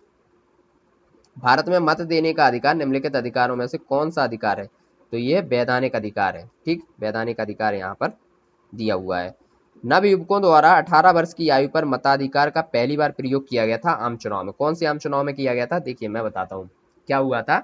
भारत में मत देने का अधिकार निम्नलिखित अधिकारों में से कौन सा अधिकार है, तो ये वैधानिक अधिकार है। ठीक, वैधानिक अधिकार यहाँ पर दिया हुआ है। नवयुवकों द्वारा 18 वर्ष की आयु पर मताधिकार का पहली बार प्रयोग किया गया था आम चुनाव में। कौन से आम चुनाव में किया गया था, देखिए मैं बताता हूँ क्या हुआ था।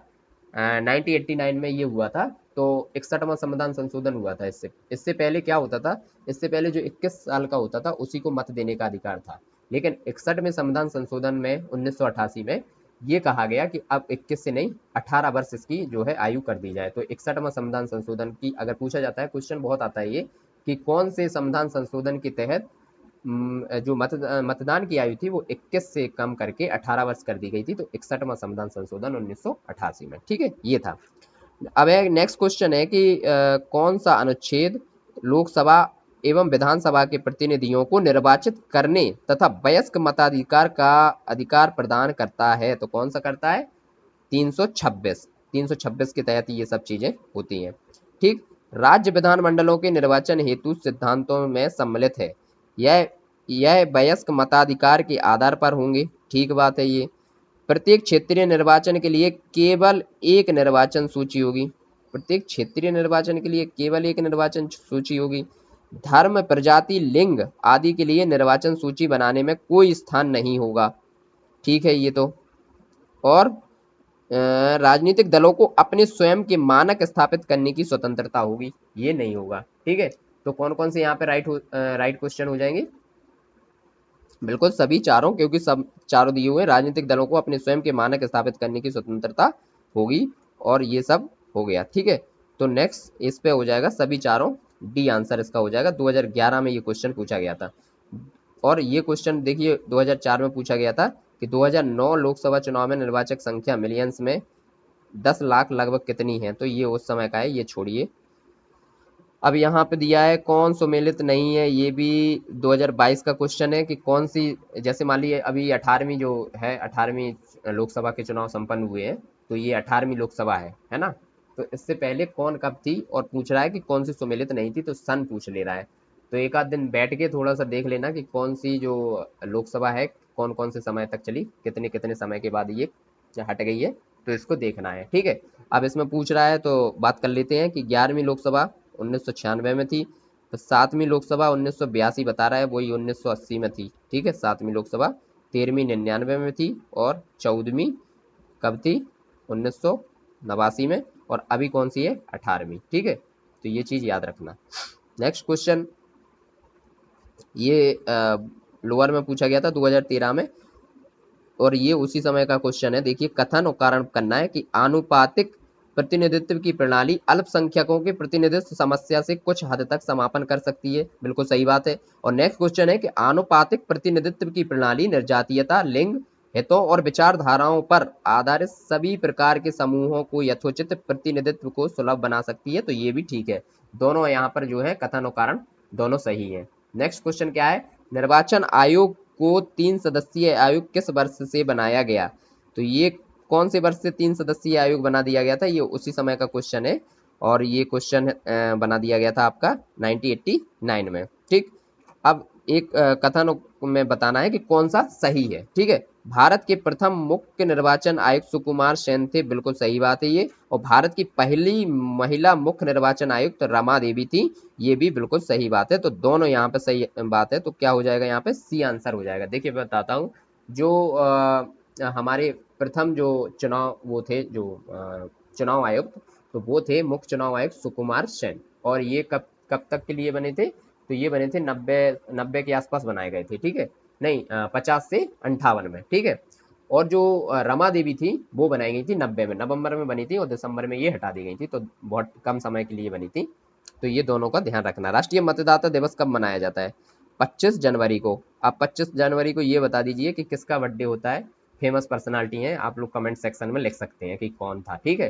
1989 में ये हुआ था, तो 61वां संविधान संशोधन हुआ था। इससे पहले क्या होता था, इससे पहले जो 21 साल का होता था उसी को मत देने का अधिकार था। लेकिन 61 में संविधान संशोधन में 1988 में ये कहा गया कि अब 21 से नहीं 18 वर्ष इसकी जो है आयु कर दी जाए। तो 61वां संविधान संशोधन की अगर पूछा जाता है, क्वेश्चन बहुत आता है ये कि कौन से संविधान संशोधन के तहत जो मतदान की आयु थी वो 21 से कम करके 18 वर्ष कर दी गई थी। तो 61वां संविधान संशोधन 1988 में। ठीक है, ये था। अब नेक्स्ट क्वेश्चन है कि कौन सा अनुच्छेद लोकसभा एवं विधानसभा के प्रतिनिधियों को निर्वाचित करने तथा वयस्क मताधिकार का अधिकार प्रदान करता है। तो कौन सा करता है, 326 के तहत ये सब चीजें होती हैं। ठीक, राज्य विधानमंडलों के निर्वाचन हेतु सिद्धांतों में सम्मिलित है। यह वयस्क मताधिकार के आधार पर होंगे। ठीक बात है ये। प्रत्येक क्षेत्रीय निर्वाचन के लिए केवल एक निर्वाचन सूची होगी। प्रत्येक क्षेत्रीय निर्वाचन के लिए केवल एक निर्वाचन सूची होगी। धर्म, प्रजाति, लिंग आदि के लिए निर्वाचन सूची बनाने में कोई स्थान नहीं होगा। ठीक है ये तो। और राजनीतिक दलों को अपने स्वयं के मानक स्थापित करने की स्वतंत्रता होगी, ये नहीं होगा। ठीक है, तो कौन कौन से यहाँ पे राइट क्वेश्चन हो जाएंगे, बिल्कुल सभी चारों, क्योंकि सब चारों दिए हुए। राजनीतिक दलों को अपने स्वयं के मानक स्थापित करने की स्वतंत्रता होगी, और ये सब हो गया। ठीक है, तो नेक्स्ट इस पे हो जाएगा सभी चारों, डी आंसर इसका हो जाएगा। 2011 में ये क्वेश्चन पूछा गया था, और ये क्वेश्चन देखिए 2004 में पूछा गया था कि 2009 लोकसभा चुनाव में निर्वाचक संख्या मिलियंस में 10 लाख लगभग कितनी है, तो ये उस समय का है, ये छोड़िए। अब यहाँ पे दिया है कौन सुमेलित नहीं है, ये भी 2022 का क्वेश्चन है कि कौन सी, जैसे मान लीजिए अभी 18वीं जो है, 18वीं लोकसभा के चुनाव संपन्न हुए हैं, तो ये 18वीं लोकसभा है ना। तो इससे पहले कौन कब थी, और पूछ रहा है कि कौन सी सुमेलित नहीं थी, तो सन पूछ ले रहा है। तो एक आध दिन बैठ के थोड़ा सा देख लेना कि कौन सी जो लोकसभा है कौन कौन से समय तक चली, कितने कितने समय के बाद ये हट गई है, तो इसको देखना है, ठीक है। अब इसमें पूछ रहा है तो बात कर लेते हैं कि 11वीं लोकसभा 1996 में थी, तो 7वीं लोकसभा 1982 बता रहा है, वही 1980 में थी, ठीक है 7वीं लोकसभा। 13वीं 99 में थी, और 14वीं कब थी, 1989 में। और अभी कौन सी है, 18वीं, ठीक है। तो ये चीज याद रखना। नेक्स्ट क्वेश्चन, ये लोअर में पूछा गया था 2013 में, और ये उसी समय का क्वेश्चन है। देखिए, कथन और कारण करना है कि आनुपातिक प्रतिनिधित्व की प्रणाली अल्पसंख्यकों के प्रतिनिधित्व समस्या से कुछ हद तक समापन कर सकती है, बिल्कुल सही बात है। और नेक्स्ट क्वेश्चन है कि आनुपातिक प्रतिनिधित्व की प्रणाली निर्जातीयता, लिंग, हितों और विचारधाराओं पर आधारित सभी प्रकार के समूहों को यथोचित प्रतिनिधित्व को सुलभ बना सकती है, तो ये भी ठीक है। दोनों यहाँ पर जो है कथन और कारण दोनों सही है। नेक्स्ट क्वेश्चन क्या है, निर्वाचन आयोग को 3 सदस्यीय आयोग किस वर्ष से बनाया गया, तो ये कौन से वर्ष से 3 सदस्यीय आयोग बना दिया गया था, ये उसी समय का क्वेश्चन है। और ये क्वेश्चन बना दिया गया था आपका 1989 में, ठीक। अब एक कथन में बताना है कि कौन सा सही है, ठीक है। भारत के प्रथम मुख्य निर्वाचन आयुक्त सुकुमार सेन थे, बिल्कुल सही बात है ये। और भारत की पहली महिला मुख्य निर्वाचन आयुक्त रमा देवी थी, ये भी बिल्कुल सही बात है। तो दोनों यहाँ पे सही बात है, तो क्या हो जाएगा यहाँ पे, सी आंसर हो जाएगा। देखिए मैं बताता हूँ, जो हमारे प्रथम जो चुनाव वो थे, जो चुनाव आयुक्त, तो वो थे मुख्य चुनाव आयुक्त सुकुमार सेन। और ये कब कब तक के लिए बने थे, तो ये बने थे 90 के आसपास बनाए गए थे, ठीक है। नहीं, 50 से 58 में, ठीक है। और जो रमा देवी थी वो बनाई गई थी 90 में, नवंबर में बनी थी, और दिसंबर में ये हटा दी गई थी, तो बहुत कम समय के लिए बनी थी। तो ये दोनों का ध्यान रखना। राष्ट्रीय मतदाता दिवस कब मनाया जाता है, 25 जनवरी को। आप 25 जनवरी को ये बता दीजिए कि किसका बर्थडे होता है, फेमस पर्सनालिटी है, आप लोग कमेंट सेक्शन में लिख सकते हैं कि कौन था, ठीक है।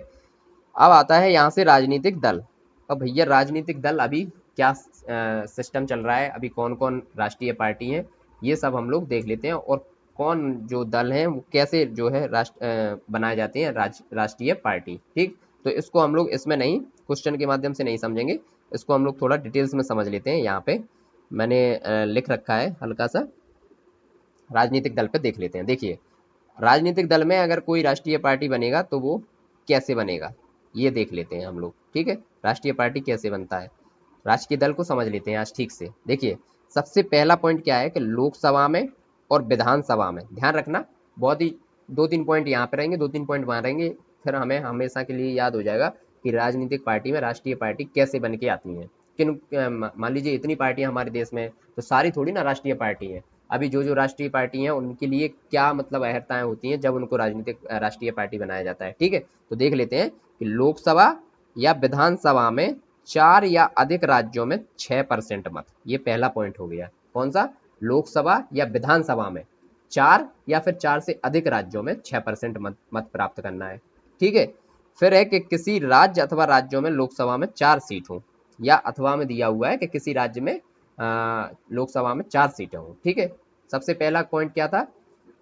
अब आता है यहाँ से राजनीतिक दल। अब भैया राजनीतिक दल अभी क्या सिस्टम चल रहा है, अभी कौन कौन राष्ट्रीय पार्टी है, ये सब हम लोग देख लेते हैं। और कौन जो दल हैं वो कैसे जो है बनाए जाते हैं, राष्ट्रीय पार्टी, ठीक। तो इसको हम लोग इसमें नहीं, क्वेश्चन के माध्यम से नहीं समझेंगे, इसको हम लोग थोड़ा डिटेल्स में समझ लेते हैं। यहाँ पे मैंने लिख रखा है हल्का सा, राजनीतिक दल पे देख लेते हैं। देखिए, राजनीतिक दल में अगर कोई राष्ट्रीय पार्टी बनेगा तो वो कैसे बनेगा, ये देख लेते हैं हम लोग, ठीक है। राष्ट्रीय पार्टी कैसे बनता है, राजकीय दल को समझ लेते हैं आज ठीक से। देखिए, सबसे पहला पॉइंट क्या है कि लोकसभा में और विधानसभा में, ध्यान रखना, बहुत ही 2-3 पॉइंट यहाँ पे रहेंगे, 2-3 पॉइंट वहाँ रहेंगे, फिर हमें हमेशा के लिए याद हो जाएगा कि राजनीतिक पार्टी में राष्ट्रीय पार्टी कैसे बन के आती है। किन मान लीजिए इतनी पार्टियां हमारे देश में, तो सारी थोड़ी ना राष्ट्रीय पार्टी है। अभी जो जो राष्ट्रीय पार्टी हैं उनके लिए क्या मतलब अहर्ताएं होती हैं जब उनको राजनीतिक राष्ट्रीय पार्टी बनाया जाता है, ठीक है। तो देख लेते हैं कि लोकसभा या विधानसभा में 4 या अधिक राज्यों में 6% मत, ये पहला पॉइंट हो गया। कौन सा, लोकसभा या विधानसभा में 4 या फिर 4 से अधिक राज्यों में 6% मत प्राप्त करना है, ठीक है। फिर है कि किसी राज्य अथवा राज्यों में लोकसभा में 4 सीट हो, या अथवा में दिया हुआ है कि किसी राज्य में लोकसभा में 4 सीटें हों, ठीक है। सबसे पहला पॉइंट क्या था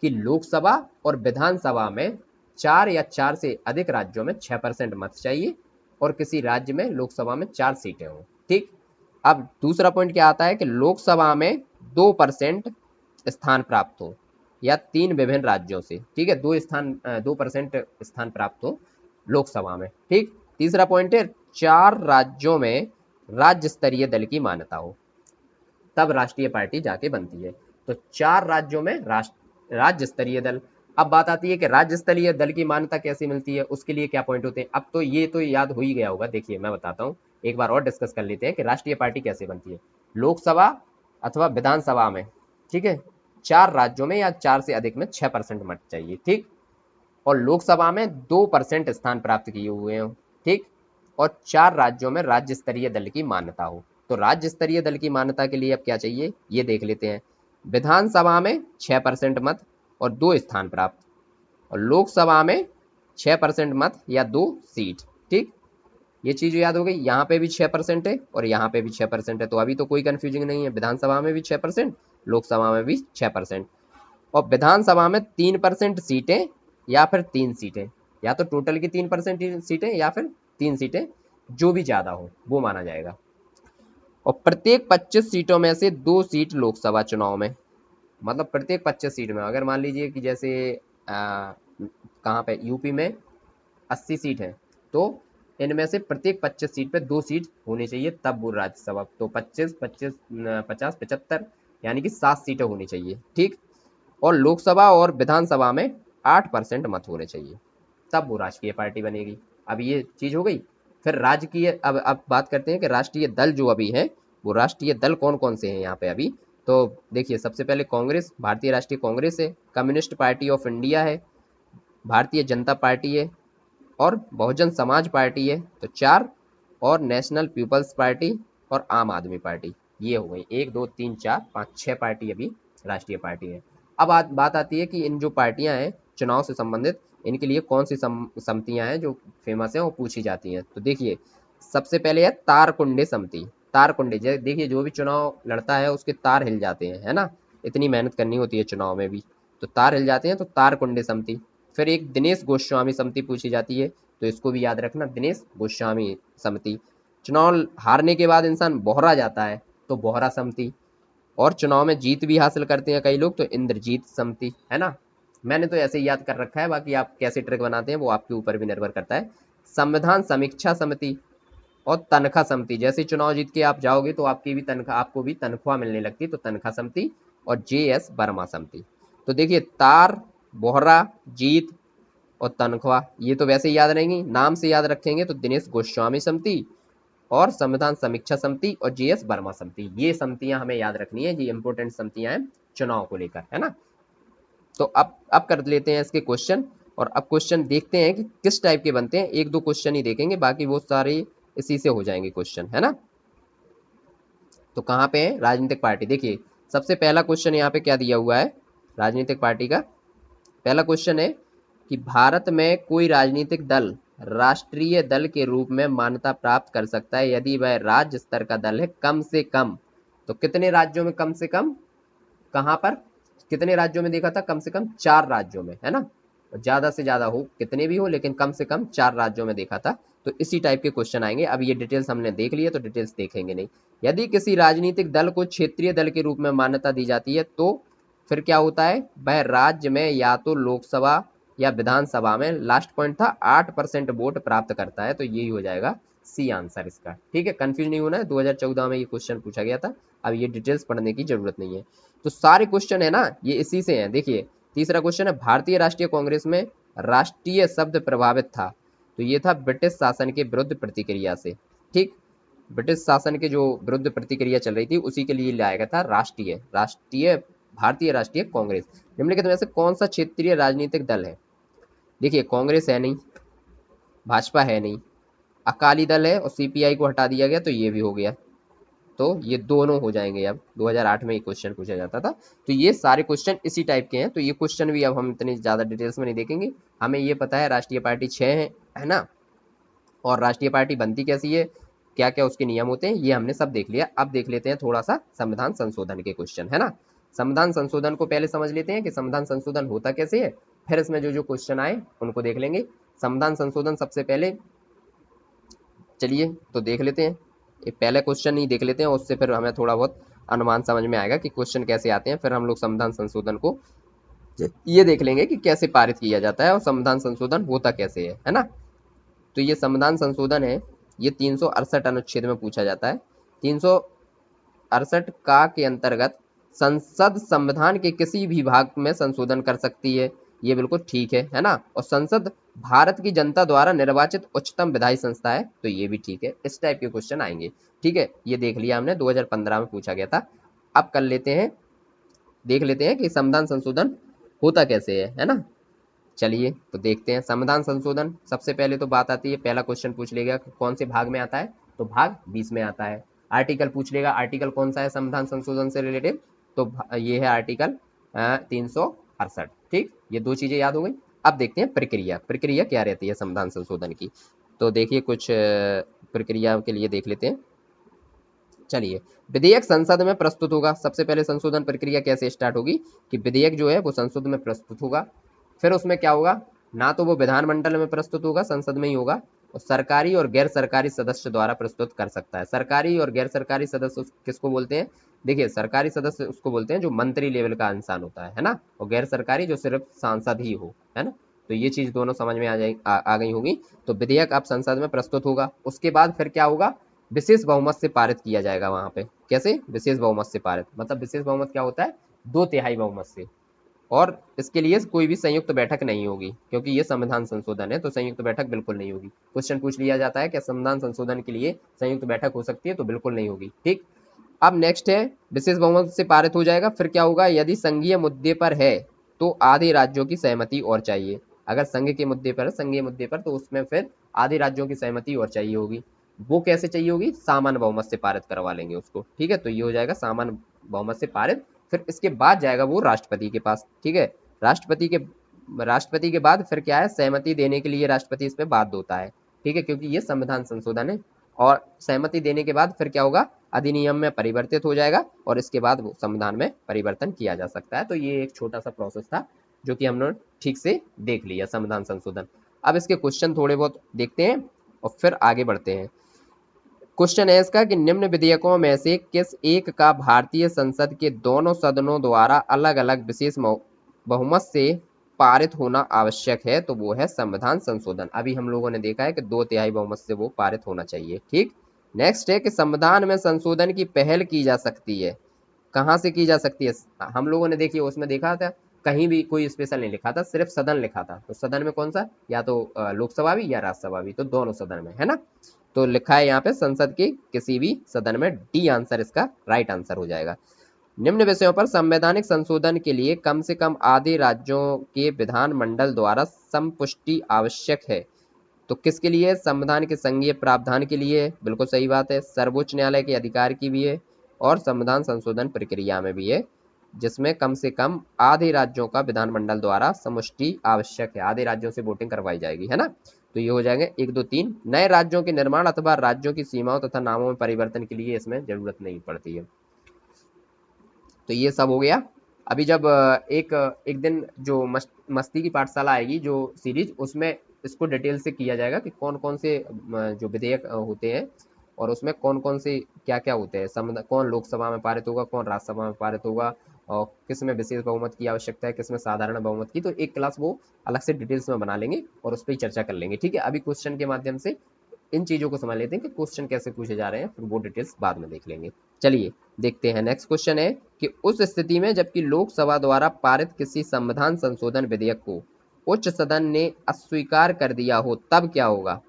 कि लोकसभा और विधानसभा में 4 या 4 से अधिक राज्यों में 6% मत चाहिए, और किसी राज्य में लोकसभा में 4 सीटें हों, ठीक। अब दूसरा पॉइंट क्या आता है कि लोकसभा में 2% स्थान प्राप्त हो, या 3 विभिन्न राज्यों से, ठीक है, 2% स्थान प्राप्त हो लोकसभा में, ठीक। तीसरा पॉइंट है 4 राज्यों में राज्य स्तरीय दल की मान्यता हो, तब राष्ट्रीय पार्टी जाके बनती है। तो 4 राज्यों में राज्य स्तरीय दल। अब बात आती है कि राज्य स्तरीय दल की मान्यता कैसे मिलती है, उसके लिए क्या पॉइंट होते हैं। अब तो ये तो याद हो ही गया होगा, देखिए मैं बताता हूँ, एक बार और डिस्कस कर लेते हैं कि राष्ट्रीय पार्टी कैसे बनती है। लोकसभा अथवा विधानसभा में, ठीक है, 4 राज्यों में या 4 से अधिक में 6% मत चाहिए, ठीक। और लोकसभा में 2% स्थान प्राप्त किए हुए हो, ठीक। और 4 राज्यों में राज्य स्तरीय दल की मान्यता हो। तो राज्य स्तरीय दल की मान्यता के लिए अब क्या चाहिए, ये देख लेते हैं। विधानसभा में 6% मत और 2 स्थान प्राप्त, और लोकसभा में 6% मत या 2 सीट, ठीक। ये चीज याद हो गई। यहाँ पे भी 6% है और यहाँ पे भी 6% है, तो अभी तो कोई कंफ्यूजिंग नहीं है। विधानसभा में भी 6%, लोकसभा में भी 6%। और विधानसभा में 3% सीटें या फिर 3 सीटें, या तो टोटल की 3% सीटें या फिर 3 सीटें, जो भी ज्यादा हो वो माना जाएगा। और प्रत्येक 25 सीटों में से 2 सीट लोकसभा चुनाव में, मतलब प्रत्येक 25 सीट में, अगर मान लीजिए कि जैसे कहाँ पे यूपी में 80 सीट है, तो इनमें से प्रत्येक 25 सीट पे 2 सीट होनी चाहिए, तब वो राज्यसभा। तो 25 25 50 75, यानी कि 7 सीटें होनी चाहिए, ठीक। और लोकसभा और विधानसभा में 8% मत होने चाहिए, तब वो राष्ट्रीय पार्टी बनेगी। अब ये चीज हो गई। फिर राजकीय, अब बात करते हैं कि राष्ट्रीय दल जो अभी है, वो राष्ट्रीय दल कौन कौन से हैं यहाँ पे अभी। तो देखिए, सबसे पहले कांग्रेस, भारतीय राष्ट्रीय कांग्रेस है, कम्युनिस्ट पार्टी ऑफ इंडिया है, भारतीय जनता पार्टी है, और बहुजन समाज पार्टी है, तो 4। और नेशनल पीपल्स पार्टी और आम आदमी पार्टी, ये हो गई 1 2 3 4 5 6 पार्टी अभी राष्ट्रीय पार्टी है। अब बात आती है कि इन जो पार्टियां हैं चुनाव से संबंधित, इनके लिए कौन सी समितियां हैं जो फेमस हैं, वो पूछी जाती हैं। तो देखिए, सबसे पहले है तारकुंडे समिति। तारकुंडे, देखिए जो भी चुनाव लड़ता है उसके तार हिल जाते हैं, है ना, इतनी मेहनत करनी होती है चुनाव में भी, तो तार हिल जाते हैं, तो तारकुंडे समिति। फिर एक दिनेश गोस्वामी समिति पूछी जाती है, तो इसको भी याद रखना, दिनेश गोस्वामी समिति। चुनाव हारने के बाद इंसान बोहरा जाता है, तो बोहरा समिति। और चुनाव में जीत भी हासिल करते हैं कई लोग, तो इंद्रजीत समिति, है ना। मैंने तो ऐसे ही याद कर रखा है, बाकी आप कैसे ट्रिक बनाते हैं वो आपके ऊपर भी निर्भर करता है। संविधान समीक्षा समिति और तनख्वाह समिति, जैसे चुनाव जीत के आप जाओगे तो आपको भी तनख्वाह मिलने लगती है, तो तनख्वाह समिति। और JS वर्मा समिति। तो देखिए, तार, बोहरा, जीत और तनख्वाह, ये तो वैसे ही याद रहेंगी, नाम से याद रखेंगे तो दिनेश गोस्वामी समिति और संविधान समीक्षा समिति और JS वर्मा समिति, ये समितियां हमें याद रखनी है, ये इंपोर्टेंट समितियां हैं चुनाव को लेकर, है ना। तो अब कर लेते हैं इसके क्वेश्चन। और अब क्वेश्चन देखते हैं कि किस टाइप के बनते हैं, 1 2 क्वेश्चन ही देखेंगे, बाकी वो सारे इसी से हो जाएंगे क्वेश्चन, है ना। तो कहाँ पे है राजनीतिक पार्टी, देखिए सबसे पहला क्वेश्चन यहाँ पे क्या दिया हुआ है राजनीतिक पार्टी का। पहला क्वेश्चन है कि भारत में कोई राजनीतिक दल राष्ट्रीय दल के रूप में मान्यता प्राप्त कर सकता है यदि वह राज्य स्तर का दल है कम से कम। तो कितने राज्यों में कम से कम, कहाँ पर, कितने राज्यों में देखा था, कम से कम 4 राज्यों में, है ना। ज्यादा से ज्यादा हो कितने भी हो, लेकिन कम से कम 4 राज्यों में देखा था। तो इसी टाइप के क्वेश्चन आएंगे। अब ये डिटेल्स हमने देख ली है, तो डिटेल्स देखेंगे नहीं। यदि किसी राजनीतिक दल को क्षेत्रीय दल के रूप में मान्यता दी जाती है, तो फिर क्या होता है, वह राज्य में या तो लोकसभा या विधानसभा में, लास्ट पॉइंट था, 8% वोट प्राप्त करता है। तो यही हो जाएगा सी आंसर इसका, ठीक है। कंफ्यूज नहीं होना है, 2014 में ये क्वेश्चन पूछा गया था। अब ये डिटेल्स पढ़ने की जरूरत नहीं है। तो सारे क्वेश्चन है ना ये इसी से हैं। देखिए, तीसरा क्वेश्चन है, भारतीय राष्ट्रीय कांग्रेस में राष्ट्रीय शब्द प्रभावित था, तो ये था ब्रिटिश शासन के विरुद्ध प्रतिक्रिया से, ठीक। ब्रिटिश शासन के जो विरुद्ध प्रतिक्रिया चल रही थी उसी के लिए लाया गया था राष्ट्रीय राष्ट्रीय भारतीय राष्ट्रीय कांग्रेस। निम्नलिखित में से कौन सा क्षेत्रीय राजनीतिक दल है। देखिए, कांग्रेस है नहीं, भाजपा है नहीं, अकाली दल है और CPI को हटा दिया गया, तो ये भी हो गया। तो ये दोनों हो जाएंगे। अब 2008 में ये क्वेश्चन पूछा जाता था। तो ये सारे क्वेश्चन इसी टाइप के हैं, तो ये क्वेश्चन भी अब हम इतनी ज्यादा डिटेल्स में नहीं देखेंगे। हमें ये पता है राष्ट्रीय पार्टी 6 है ना। और राष्ट्रीय पार्टी बनती कैसी है, क्या क्या उसके नियम होते हैं, ये हमने सब देख लिया। अब देख लेते हैं थोड़ा सा संविधान संशोधन के क्वेश्चन, है ना। संविधान संशोधन को पहले समझ लेते हैं कि संविधान संशोधन होता कैसे है, फिर इसमें जो जो क्वेश्चन आए उनको देख लेंगे। संविधान संशोधन सबसे पहले, चलिए तो देख लेते हैं। ये पहले क्वेश्चन ही देख लेते हैं, उससे फिर हमें थोड़ा बहुत अनुमान समझ में आएगा कि क्वेश्चन कैसे आते हैं। फिर हम लोग संविधान संशोधन को ये देख लेंगे कि कैसे पारित किया जाता है और संविधान संशोधन होता कैसे है ना। तो ये संविधान संशोधन है, ये 368 अनुच्छेद में पूछा जाता है। 368 का के अंतर्गत संसद संविधान के किसी भी भाग में संशोधन कर सकती है, ये बिल्कुल ठीक है ना। और संसद भारत की जनता द्वारा निर्वाचित उच्चतम विधायी संस्था है, तो ये भी ठीक है। इस टाइप के क्वेश्चन आएंगे, ठीक है। ये देख लिया हमने, 2015 में पूछा गया था। अब कर लेते हैं, देख लेते हैं कि संविधान संशोधन होता कैसे है ना। चलिए तो देखते हैं संविधान संशोधन। सबसे पहले तो बात आती है, पहला क्वेश्चन पूछ लेगा कि कौन से भाग में आता है, तो भाग 20 में आता है। आर्टिकल पूछ लेगा, आर्टिकल कौन सा है संविधान संशोधन से रिलेटेड, तो ये है आर्टिकल 368, ठीक। ये 2 चीजें याद हो गई। अब देखते हैं प्रक्रिया, प्रक्रिया क्या रहती है संविधान संशोधन की। तो देखिए कुछ प्रक्रिया के लिए देख लेते हैं। चलिए, विधेयक संसद में प्रस्तुत होगा। सबसे पहले संशोधन प्रक्रिया कैसे स्टार्ट होगी कि विधेयक जो है वो संसद में प्रस्तुत होगा। फिर उसमें क्या होगा, ना तो वो विधानमंडल में प्रस्तुत होगा, संसद में ही होगा, और सरकारी और गैर सरकारी सदस्य द्वारा प्रस्तुत कर सकता है। सरकारी और गैर सरकारी सदस्य किसको बोलते हैं? देखिए, सरकारी सदस्य उसको बोलते हैं जो मंत्री लेवल का इंसान होता है ना, और गैर सरकारी जो सिर्फ सांसद ही हो, है ना। तो ये चीज दोनों समझ में आ गई होगी। तो विधेयक अब संसद में प्रस्तुत होगा। उसके बाद फिर क्या होगा, विशेष बहुमत से पारित किया जाएगा। वहां पे कैसे? विशेष बहुमत से पारित, मतलब विशेष बहुमत क्या होता है? 2/3 बहुमत से। और इसके लिए कोई भी संयुक्त बैठक नहीं होगी, क्योंकि ये संविधान संशोधन है, तो संयुक्त बैठक बिल्कुल नहीं होगी। क्वेश्चन पूछ लिया जाता है कि संविधान संशोधन के लिए संयुक्त बैठक हो सकती है, तो बिल्कुल नहीं होगी। ठीक। अब नेक्स्ट है, विशेष बहुमत से पारित हो जाएगा, फिर क्या होगा, यदि संघीय मुद्दे पर है तो आधे राज्यों की सहमति और चाहिए। अगर संघ के मुद्दे पर, संघीय मुद्दे पर, तो उसमें फिर आधे राज्यों की सहमति और चाहिए होगी। वो कैसे चाहिए होगी? सामान्य बहुमत से पारित करवा लेंगे उसको। ठीक है, तो ये हो जाएगा सामान्य बहुमत से पारित। फिर इसके बाद जाएगा वो राष्ट्रपति के पास। ठीक है, राष्ट्रपति के बाद फिर क्या है, सहमति देने के लिए राष्ट्रपति इस पे बाध्य होता है। ठीक है, क्योंकि ये संविधान संशोधन है। और सहमति देने के बाद फिर क्या होगा, अधिनियम में परिवर्तित हो जाएगा, और इसके बाद वो संविधान में परिवर्तन किया जा सकता है। तो ये एक छोटा सा प्रोसेस था जो कि हमने ठीक से देख लिया, संविधान संशोधन। अब इसके क्वेश्चन थोड़े बहुत देखते हैं और फिर आगे बढ़ते हैं। क्वेश्चन है इसका कि निम्न विधेयकों में से किस एक का भारतीय संसद के दोनों सदनों द्वारा अलग अलग विशेष बहुमत से पारित होना आवश्यक है? तो वो है संविधान संशोधन। अभी हम लोगों ने देखा है कि 2/3 बहुमत से वो पारित होना चाहिए। ठीक। नेक्स्ट है कि संविधान में संशोधन की पहल की जा सकती है। कहाँ से की जा सकती है? हम लोगों ने देखिए उसमें देखा था, कहीं भी कोई स्पेशल नहीं लिखा था, सिर्फ सदन लिखा था। तो सदन में कौन सा, या तो लोकसभा भी या राज्यसभा भी, तो दोनों सदन में, है ना। तो लिखा है यहाँ पे संसद के किसी भी सदन में। डी आंसर इसका राइट आंसर हो जाएगा। निम्न विषयों पर संवैधानिक संशोधन के लिए कम से कम आधे राज्यों के विधानमंडल द्वारा संपुष्टि आवश्यक है। तो किसके लिए? संविधान के संघीय प्रावधान के लिए, बिल्कुल सही बात है। सर्वोच्च न्यायालय के अधिकार की भी है, और संविधान संशोधन प्रक्रिया में भी है, जिसमें कम से कम आधे राज्यों का विधानमंडल द्वारा समुष्टि आवश्यक है। आधे राज्यों से वोटिंग करवाई जाएगी, है ना। तो ये हो जाएंगे 1, 2, 3। नए राज्यों के निर्माण अथवा राज्यों की सीमाओं तथा नामों में परिवर्तन के लिए इसमें जरूरत नहीं पड़ती है। तो ये सब हो गया। अभी जब एक एक दिन जो मस्ती की पाठशाला आएगी जो सीरीज, उसमें इसको डिटेल से किया जाएगा कि कौन कौन से जो विधेयक होते हैं, और उसमें कौन कौन से क्या क्या होते हैं, कौन लोकसभा में पारित होगा, कौन राज्यसभा में पारित होगा, और किस में विशेष बहुमत की आवश्यकता है, किस में साधारण बहुमत की। तो एक क्लास वो अलग से डिटेल्स में बना लेंगे और उस पर ही चर्चा कर लेंगे। ठीक है, अभी क्वेश्चन के माध्यम से इन चीजों को समझ लेते हैं कि क्वेश्चन कैसे पूछे जा रहे हैं, फिर वो डिटेल्स बाद में देख लेंगे। चलिए देखते हैं। नेक्स्ट क्वेश्चन है कि उस स्थिति में जबकि लोकसभा द्वारा पारित किसी संविधान संशोधन विधेयक को उच्च सदन ने अस्वीकार कर दिया हो, तब क्या होगा?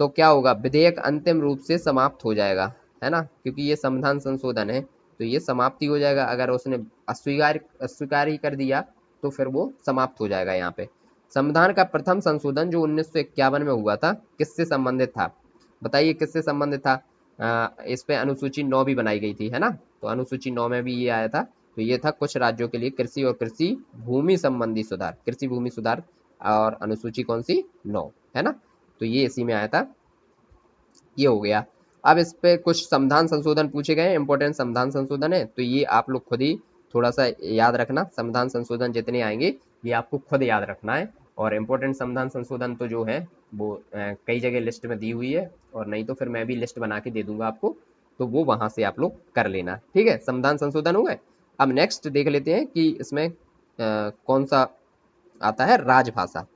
तो क्या होगा, विधेयक अंतिम रूप से समाप्त हो जाएगा, है ना, क्योंकि ये संविधान संशोधन है, तो ये समाप्ति हो जाएगा। अगर उसने अस्वीकार ही कर दिया तो फिर वो समाप्त हो जाएगा। यहाँ पे संविधान का प्रथम संशोधन जो 1951 में हुआ था, किससे संबंधित था? बताइए किससे संबंधित था? इस पे अनुसूची 9 भी बनाई गई थी, है ना। तो अनुसूची 9 में भी ये आया था। तो ये था कुछ राज्यों के लिए कृषि और कृषि भूमि संबंधी सुधार, कृषि भूमि सुधार, और अनुसूची कौन सी? 9, है ना। तो ये इसी में आया था। ये हो गया। अब इस पे कुछ संविधान संशोधन पूछे गए, इंपॉर्टेंट संविधान संशोधन है, तो ये आप लोग खुद ही थोड़ा सा याद रखना। संविधान संशोधन जितने आएंगे ये आपको खुद याद रखना है। और इम्पोर्टेंट संविधान संशोधन तो जो है वो कई जगह लिस्ट में दी हुई है, और नहीं तो फिर मैं भी लिस्ट बना के दे दूंगा आपको, तो वो वहां से आप लोग कर लेना। ठीक है, संविधान संशोधन हो गए। अब नेक्स्ट देख लेते हैं कि इसमें कौन सा आता है, राजभाषा।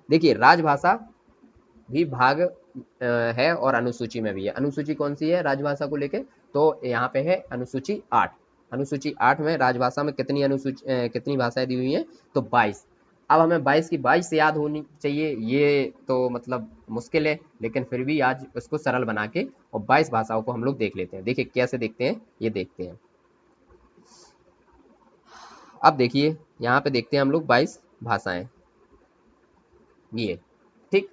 देखिए राजभाषा भी भाग है, और अनुसूची में भी है। अनुसूची कौन सी है राजभाषा को लेके? तो यहाँ पे है अनुसूची 8। अनुसूची 8 में राजभाषा में कितनी भाषाएं दी हुई हैं? तो 22। अब हमें 22 की 22 याद होनी चाहिए, ये तो मतलब मुश्किल है, लेकिन फिर भी आज उसको सरल बना के और 22 भाषाओं को हम लोग देख लेते हैं। देखिए कैसे देखते हैं, ये देखते हैं। अब देखिए यहाँ पे देखते हैं हम लोग 22 भाषाएं, ये ठीक।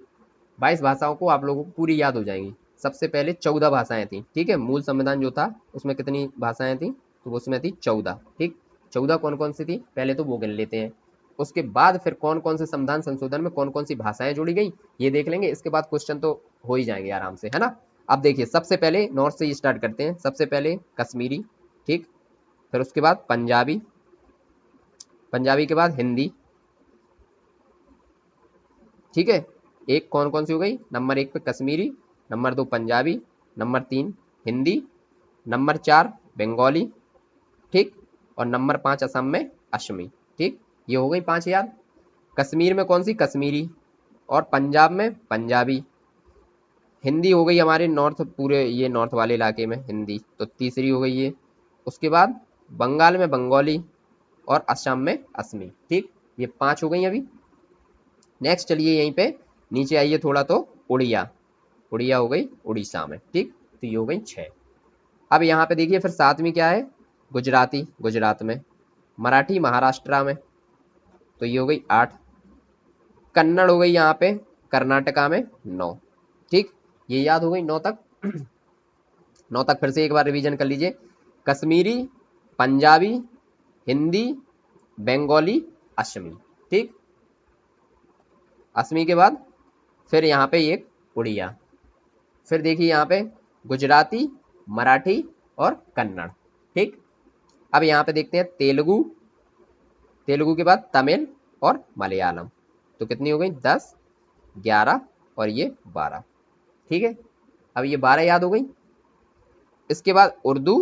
22 भाषाओं को आप लोगों को पूरी याद हो जाएंगी। सबसे पहले 14 भाषाएं थी। ठीक है, मूल संविधान जो था उसमें कितनी भाषाएं थी? तो उसमें थी 14। ठीक, 14 कौन कौन सी थी पहले तो वो गिन लेते हैं। उसके बाद फिर कौन कौन से संविधान संशोधन में कौन कौन सी भाषाएं जोड़ी गई ये देख लेंगे। इसके बाद क्वेश्चन तो हो ही जाएंगे आराम से, है ना। अब देखिए सबसे पहले नॉर्थ से ही स्टार्ट करते हैं। सबसे पहले कश्मीरी, ठीक, फिर उसके बाद पंजाबी, पंजाबी के बाद हिंदी, ठीक है। एक कौन कौन सी हो गई, नंबर 1 पे Kashmiri, number 2 Punjabi, number 3 Hindi, number 4 Bengali, ठीक, और नंबर 5 असम में असमी, ठीक। ये हो गई 5 याद। कश्मीर में कौन सी, कश्मीरी, और पंजाब में पंजाबी। हिंदी हो गई हमारे नॉर्थ, पूरे ये नॉर्थ वाले इलाके में हिंदी, तो तीसरी हो गई ये। उसके बाद बंगाल में बंगाली और असम में असमी, ठीक। ये 5 हो गई अभी। नेक्स्ट चलिए यहीं पे नीचे आइए थोड़ा, तो उड़िया, उड़िया हो गई उड़ीसा में, ठीक। तो ये हो गई 6। अब यहाँ पे देखिए फिर 7वीं क्या है, गुजराती, गुजरात में। मराठी महाराष्ट्र में, तो ये हो गई 8। कन्नड़ हो गई यहाँ पे कर्नाटका में 9, ठीक। ये याद हो गई 9 तक। 9 तक फिर से एक बार रिवीजन कर लीजिए। कश्मीरी, पंजाबी, हिंदी, बंगाली, असमी, ठीक। असमी के बाद फिर यहाँ पे एक उड़िया, फिर देखिए यहाँ पे गुजराती, मराठी और कन्नड़, ठीक। अब यहाँ पे देखते हैं तेलुगु, तेलुगु के बाद तमिल और मलयालम। तो कितनी हो गई, 10, 11 और ये 12, ठीक है। अब ये 12 याद हो गई। इसके बाद उर्दू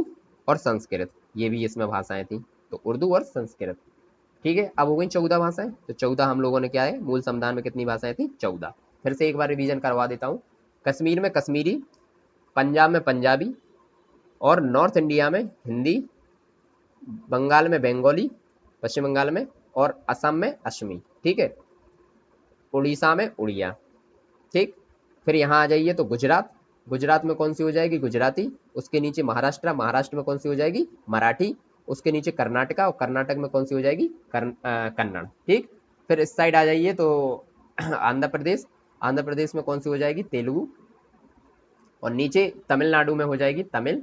और संस्कृत, ये भी इसमें भाषाएं थी, तो उर्दू और संस्कृत, ठीक है। अब हो गई 14 भाषाएं। तो 14 हम लोगों ने क्या है, मूल संविधान में कितनी भाषाएं थी, 14। फिर से एक बार रिवीजन करवा देता हूँ। कश्मीर में कश्मीरी, पंजाब में पंजाबी, और नॉर्थ इंडिया में हिंदी, बंगाल में बंगाली, पश्चिम बंगाल में, और असम में असमी, ठीक है। उड़ीसा में उड़िया, ठीक। फिर यहाँ आ जाइए तो गुजरात, गुजरात में कौन सी हो जाएगी, गुजराती। उसके नीचे महाराष्ट्र, महाराष्ट्र में कौन सी हो जाएगी, मराठी। उसके नीचे कर्नाटका, और कर्नाटक में कौन सी हो जाएगी, कन्नड़, ठीक। फिर इस साइड आ जाइए तो आंध्र प्रदेश, आंध्र प्रदेश में कौन सी हो जाएगी, तेलुगु। और नीचे तमिलनाडु में हो जाएगी तमिल,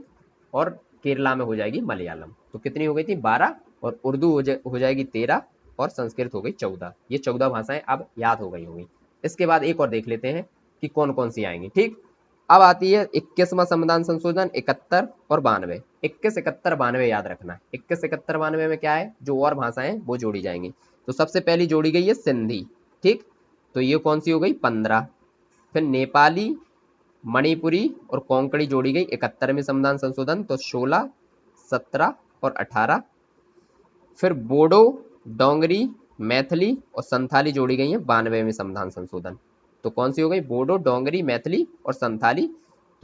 और केरला में हो जाएगी मलयालम। तो कितनी हो गई थी, 12, और उर्दू हो जाएगी 13, और संस्कृत हो गई 14। ये 14 भाषाएं अब याद हो गई होंगी। इसके बाद एक और देख लेते हैं कि कौन कौन सी आएंगी, ठीक। अब आती है 21वां संविधान संशोधन, 71 और 92। 21, 71, 92 याद रखना है। 21, 71, 92 में क्या है, जो और भाषाएं वो जोड़ी जाएंगी। तो सबसे पहली जोड़ी गई है सिंधी, ठीक। तो ये कौन सी हो गई, 15। फिर नेपाली, मणिपुरी और कोंकणी जोड़ी गई 71वें संविधान संशोधन, तो 16, 17 और 18। फिर बोडो, डोंगरी, मैथिली और संथाली जोड़ी गई है 92वें संविधान संशोधन। तो कौन सी हो गई, बोडो, डोंगरी, मैथिली और संथाली।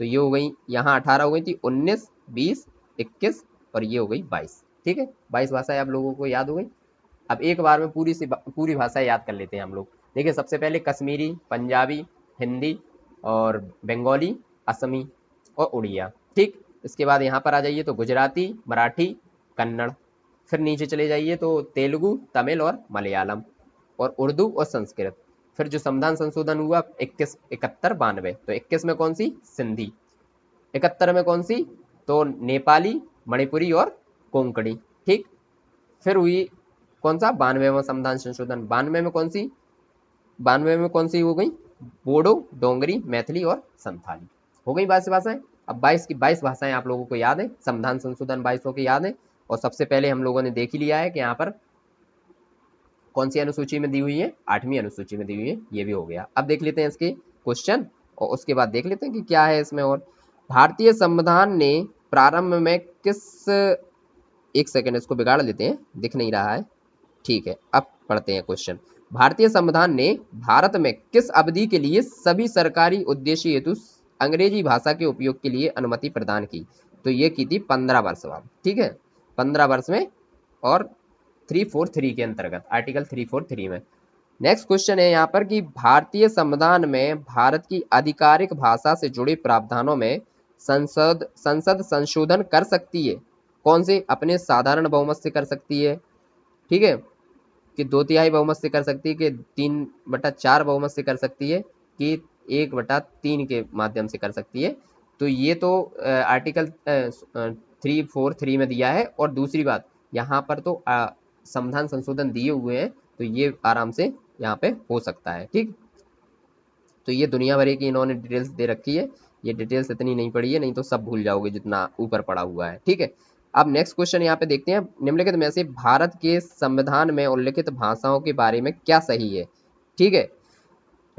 तो ये हो गई, यहाँ 18 हो गई थी, 19, 20, 21 और ये हो गई 22, ठीक है। 22 भाषाएं आप लोगों को याद हो गई। अब एक बार में पूरी भाषा याद कर लेते हैं हम लोग। देखिए सबसे पहले कश्मीरी, पंजाबी, हिंदी और बंगाली, असमी और उड़िया, ठीक। इसके बाद यहाँ पर आ जाइए तो गुजराती, मराठी, कन्नड़। फिर नीचे चले जाइए तो तेलुगु, तमिल और मलयालम, और उर्दू और संस्कृत। फिर जो संविधान संशोधन हुआ 21, 71, 92, तो 21 में कौन सी, सिंधी। 71 में कौन सी, तो नेपाली, मणिपुरी और कोंकणी, ठीक। फिर हुई कौन सा, 92वां संविधान संशोधन। 92 में कौन सी हो गई, बोडो, डोंगरी, मैथिली और संथाली। हो गई 22 भाषाएं। अब 22 की 22 भाषाएं आप लोगों को याद है, संविधान संशोधन 22 के याद है। और सबसे पहले हम लोगों ने देख ही लिया है कि यहाँ पर कौन सी अनुसूची में दी हुई है, 8वीं अनुसूची में दी हुई है, ये भी हो गया। अब देख लेते हैं इसके क्वेश्चन, और उसके बाद देख लेते हैं कि क्या है इसमें। और भारतीय संविधान ने प्रारंभ में किस, एक सेकंड इसको बिगाड़ लेते हैं, दिख नहीं रहा है, ठीक है। अब पढ़ते हैं क्वेश्चन। भारतीय संविधान ने भारत में किस अवधि के लिए सभी सरकारी उद्देश्य हेतु अंग्रेजी भाषा के उपयोग के लिए अनुमति प्रदान की। तो ये की थी 15 वर्ष बाद, ठीक है, 15 वर्ष में, और 343 के अंतर्गत, आर्टिकल 343 में। नेक्स्ट क्वेश्चन है यहाँ पर कि भारतीय संविधान में भारत की आधिकारिक भाषा से जुड़े प्रावधानों में संसद संशोधन कर सकती है। कौन से, अपने साधारण बहुमत से कर सकती है, ठीक है, कि 2/3 बहुमत से कर सकती है, कि 3/4 बहुमत से कर सकती है, कि 1/3 के माध्यम से कर सकती है। तो ये तो आर्टिकल 343 में दिया है। और दूसरी बात, यहाँ पर तो संविधान संशोधन दिए हुए हैं, तो ये आराम से यहाँ पे हो सकता है। ठीक, तो ये दुनिया भर की इन्होंने डिटेल्स दे रखी है, ये डिटेल्स इतनी नहीं पड़ी है, नहीं तो सब भूल जाओगे जितना ऊपर पड़ा हुआ है। ठीक है, अब नेक्स्ट क्वेश्चन यहाँ पे देखते हैं, निम्नलिखित में से भारत के संविधान में उल्लिखित भाषाओं के बारे में क्या सही है। ठीक है,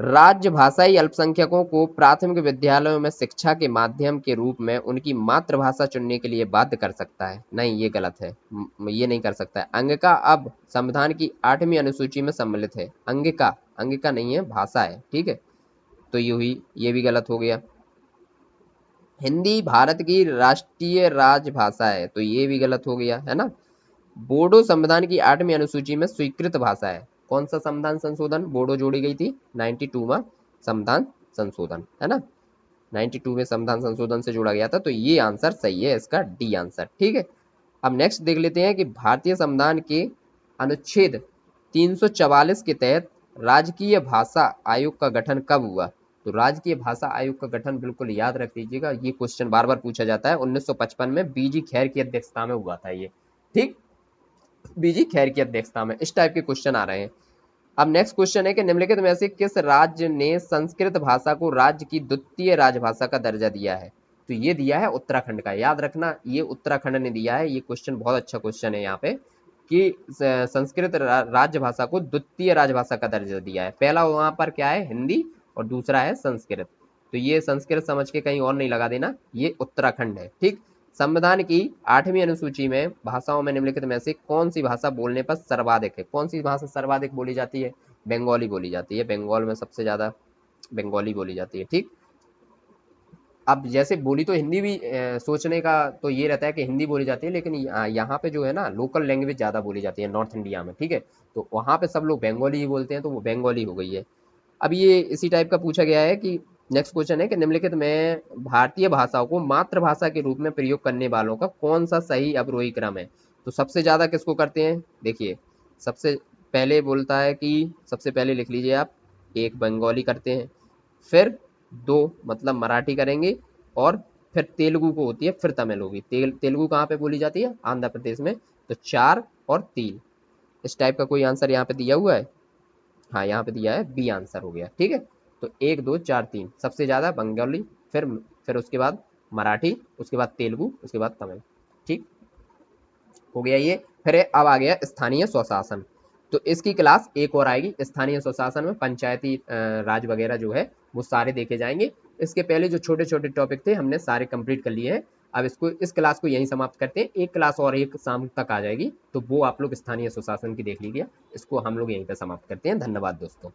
राज्य भाषाई अल्पसंख्यकों को प्राथमिक विद्यालयों में शिक्षा के माध्यम के रूप में उनकी मातृभाषा चुनने के लिए बाध्य कर सकता है। नहीं, ये गलत है, ये नहीं कर सकता है। अंगिका अब संविधान की 8वीं अनुसूची में सम्मिलित है। अंगिका, अंगिका नहीं है, भाषा है। ठीक है, तो ये हुई, ये भी गलत हो गया। हिंदी भारत की राष्ट्रीय राजभाषा है, तो ये भी गलत हो गया, है ना। बोडो संविधान की 8वीं अनुसूची में स्वीकृत भाषा है। कौन सा संविधान संशोधन बोडो जोड़ी गई थी? 92वां संविधान संशोधन, है ना, 92 में संविधान संशोधन से जोड़ा गया था, तो ये आंसर सही है, इसका डी आंसर। ठीक है, अब नेक्स्ट देख लेते हैं कि भारतीय संविधान के अनुच्छेद 344 के तहत राजकीय भाषा आयोग का गठन कब हुआ? तो राजकीय भाषा आयोग का गठन बिल्कुल याद रख लीजिएगा, ये क्वेश्चन बार बार पूछा जाता है। 1955 में बीजी खैर की अध्यक्षता में हुआ था ये। ठीक, बीजी खैर की अध्यक्षता में इस टाइप के क्वेश्चन आ रहे हैं। अब नेक्स्ट क्वेश्चन है कि निम्नलिखित में से किस राज्य ने संस्कृत भाषा को राज्य की द्वितीय राजभाषा का दर्जा दिया है? तो ये दिया है उत्तराखंड का, याद रखना, ये उत्तराखंड ने दिया है। ये क्वेश्चन बहुत अच्छा क्वेश्चन है यहाँ पे कि संस्कृत राजभाषा को द्वितीय राजभाषा का दर्जा दिया है। पहला वहां पर क्या है? हिंदी, और दूसरा है संस्कृत। तो ये संस्कृत समझ के कहीं और नहीं लगा देना, ये उत्तराखंड है। ठीक, संविधान की 8वीं अनुसूची में भाषाओं में निम्नलिखित में से कौन सी भाषा बोलने पर सर्वाधिक है? कौन सी भाषा सर्वाधिक बोली जाती है? बंगाली बोली जाती है, बंगाल में सबसे ज्यादा बंगाली बोली जाती है। ठीक, अब जैसे बोली तो हिंदी भी सोचने का तो ये रहता है कि हिंदी बोली जाती है, लेकिन यहाँ पे जो है ना लोकल लैंग्वेज ज्यादा बोली जाती है नॉर्थ इंडिया में। ठीक है, तो वहाँ पे सब लोग बंगाली ही बोलते हैं, तो वो बंगाली हो गई है। अब ये इसी टाइप का पूछा गया है कि नेक्स्ट क्वेश्चन है कि निम्नलिखित में भारतीय भाषाओं को मातृभाषा के रूप में प्रयोग करने वालों का कौन सा सही अवरोही क्रम है? तो सबसे ज्यादा किसको करते हैं? देखिए, सबसे पहले बोलता है कि सबसे पहले लिख लीजिए आप, एक बंगाली करते हैं, फिर दो मतलब मराठी करेंगे, और फिर तेलुगु को होती है, फिर तमिल होगी। तेलुगु कहाँ पे बोली जाती है? आंध्र प्रदेश में। तो 4 और 3, इस टाइप का कोई आंसर यहाँ पे दिया हुआ है? हाँ, यहाँ पे दिया है, बी आंसर हो गया। ठीक है, तो 1 2 4 3 सबसे ज्यादा बंगाली, फिर उसके बाद मराठी, उसके बाद तेलुगु, उसके बाद तमिल। ठीक हो गया ये। फिर अब आ गया स्थानीय स्वशासन। तो इसकी क्लास एक और आएगी। स्थानीय स्वशासन में पंचायती राज वगैरह जो है वो सारे देखे जाएंगे। इसके पहले जो छोटे छोटे टॉपिक थे हमने सारे कंप्लीट कर लिए हैं। अब इसको, इस क्लास को यहीं समाप्त करते हैं। एक क्लास और एक शाम तक आ जाएगी, तो वो आप लोग स्थानीय स्वशासन की देख लीजिए। इसको हम लोग यहीं पर समाप्त करते हैं। धन्यवाद दोस्तों।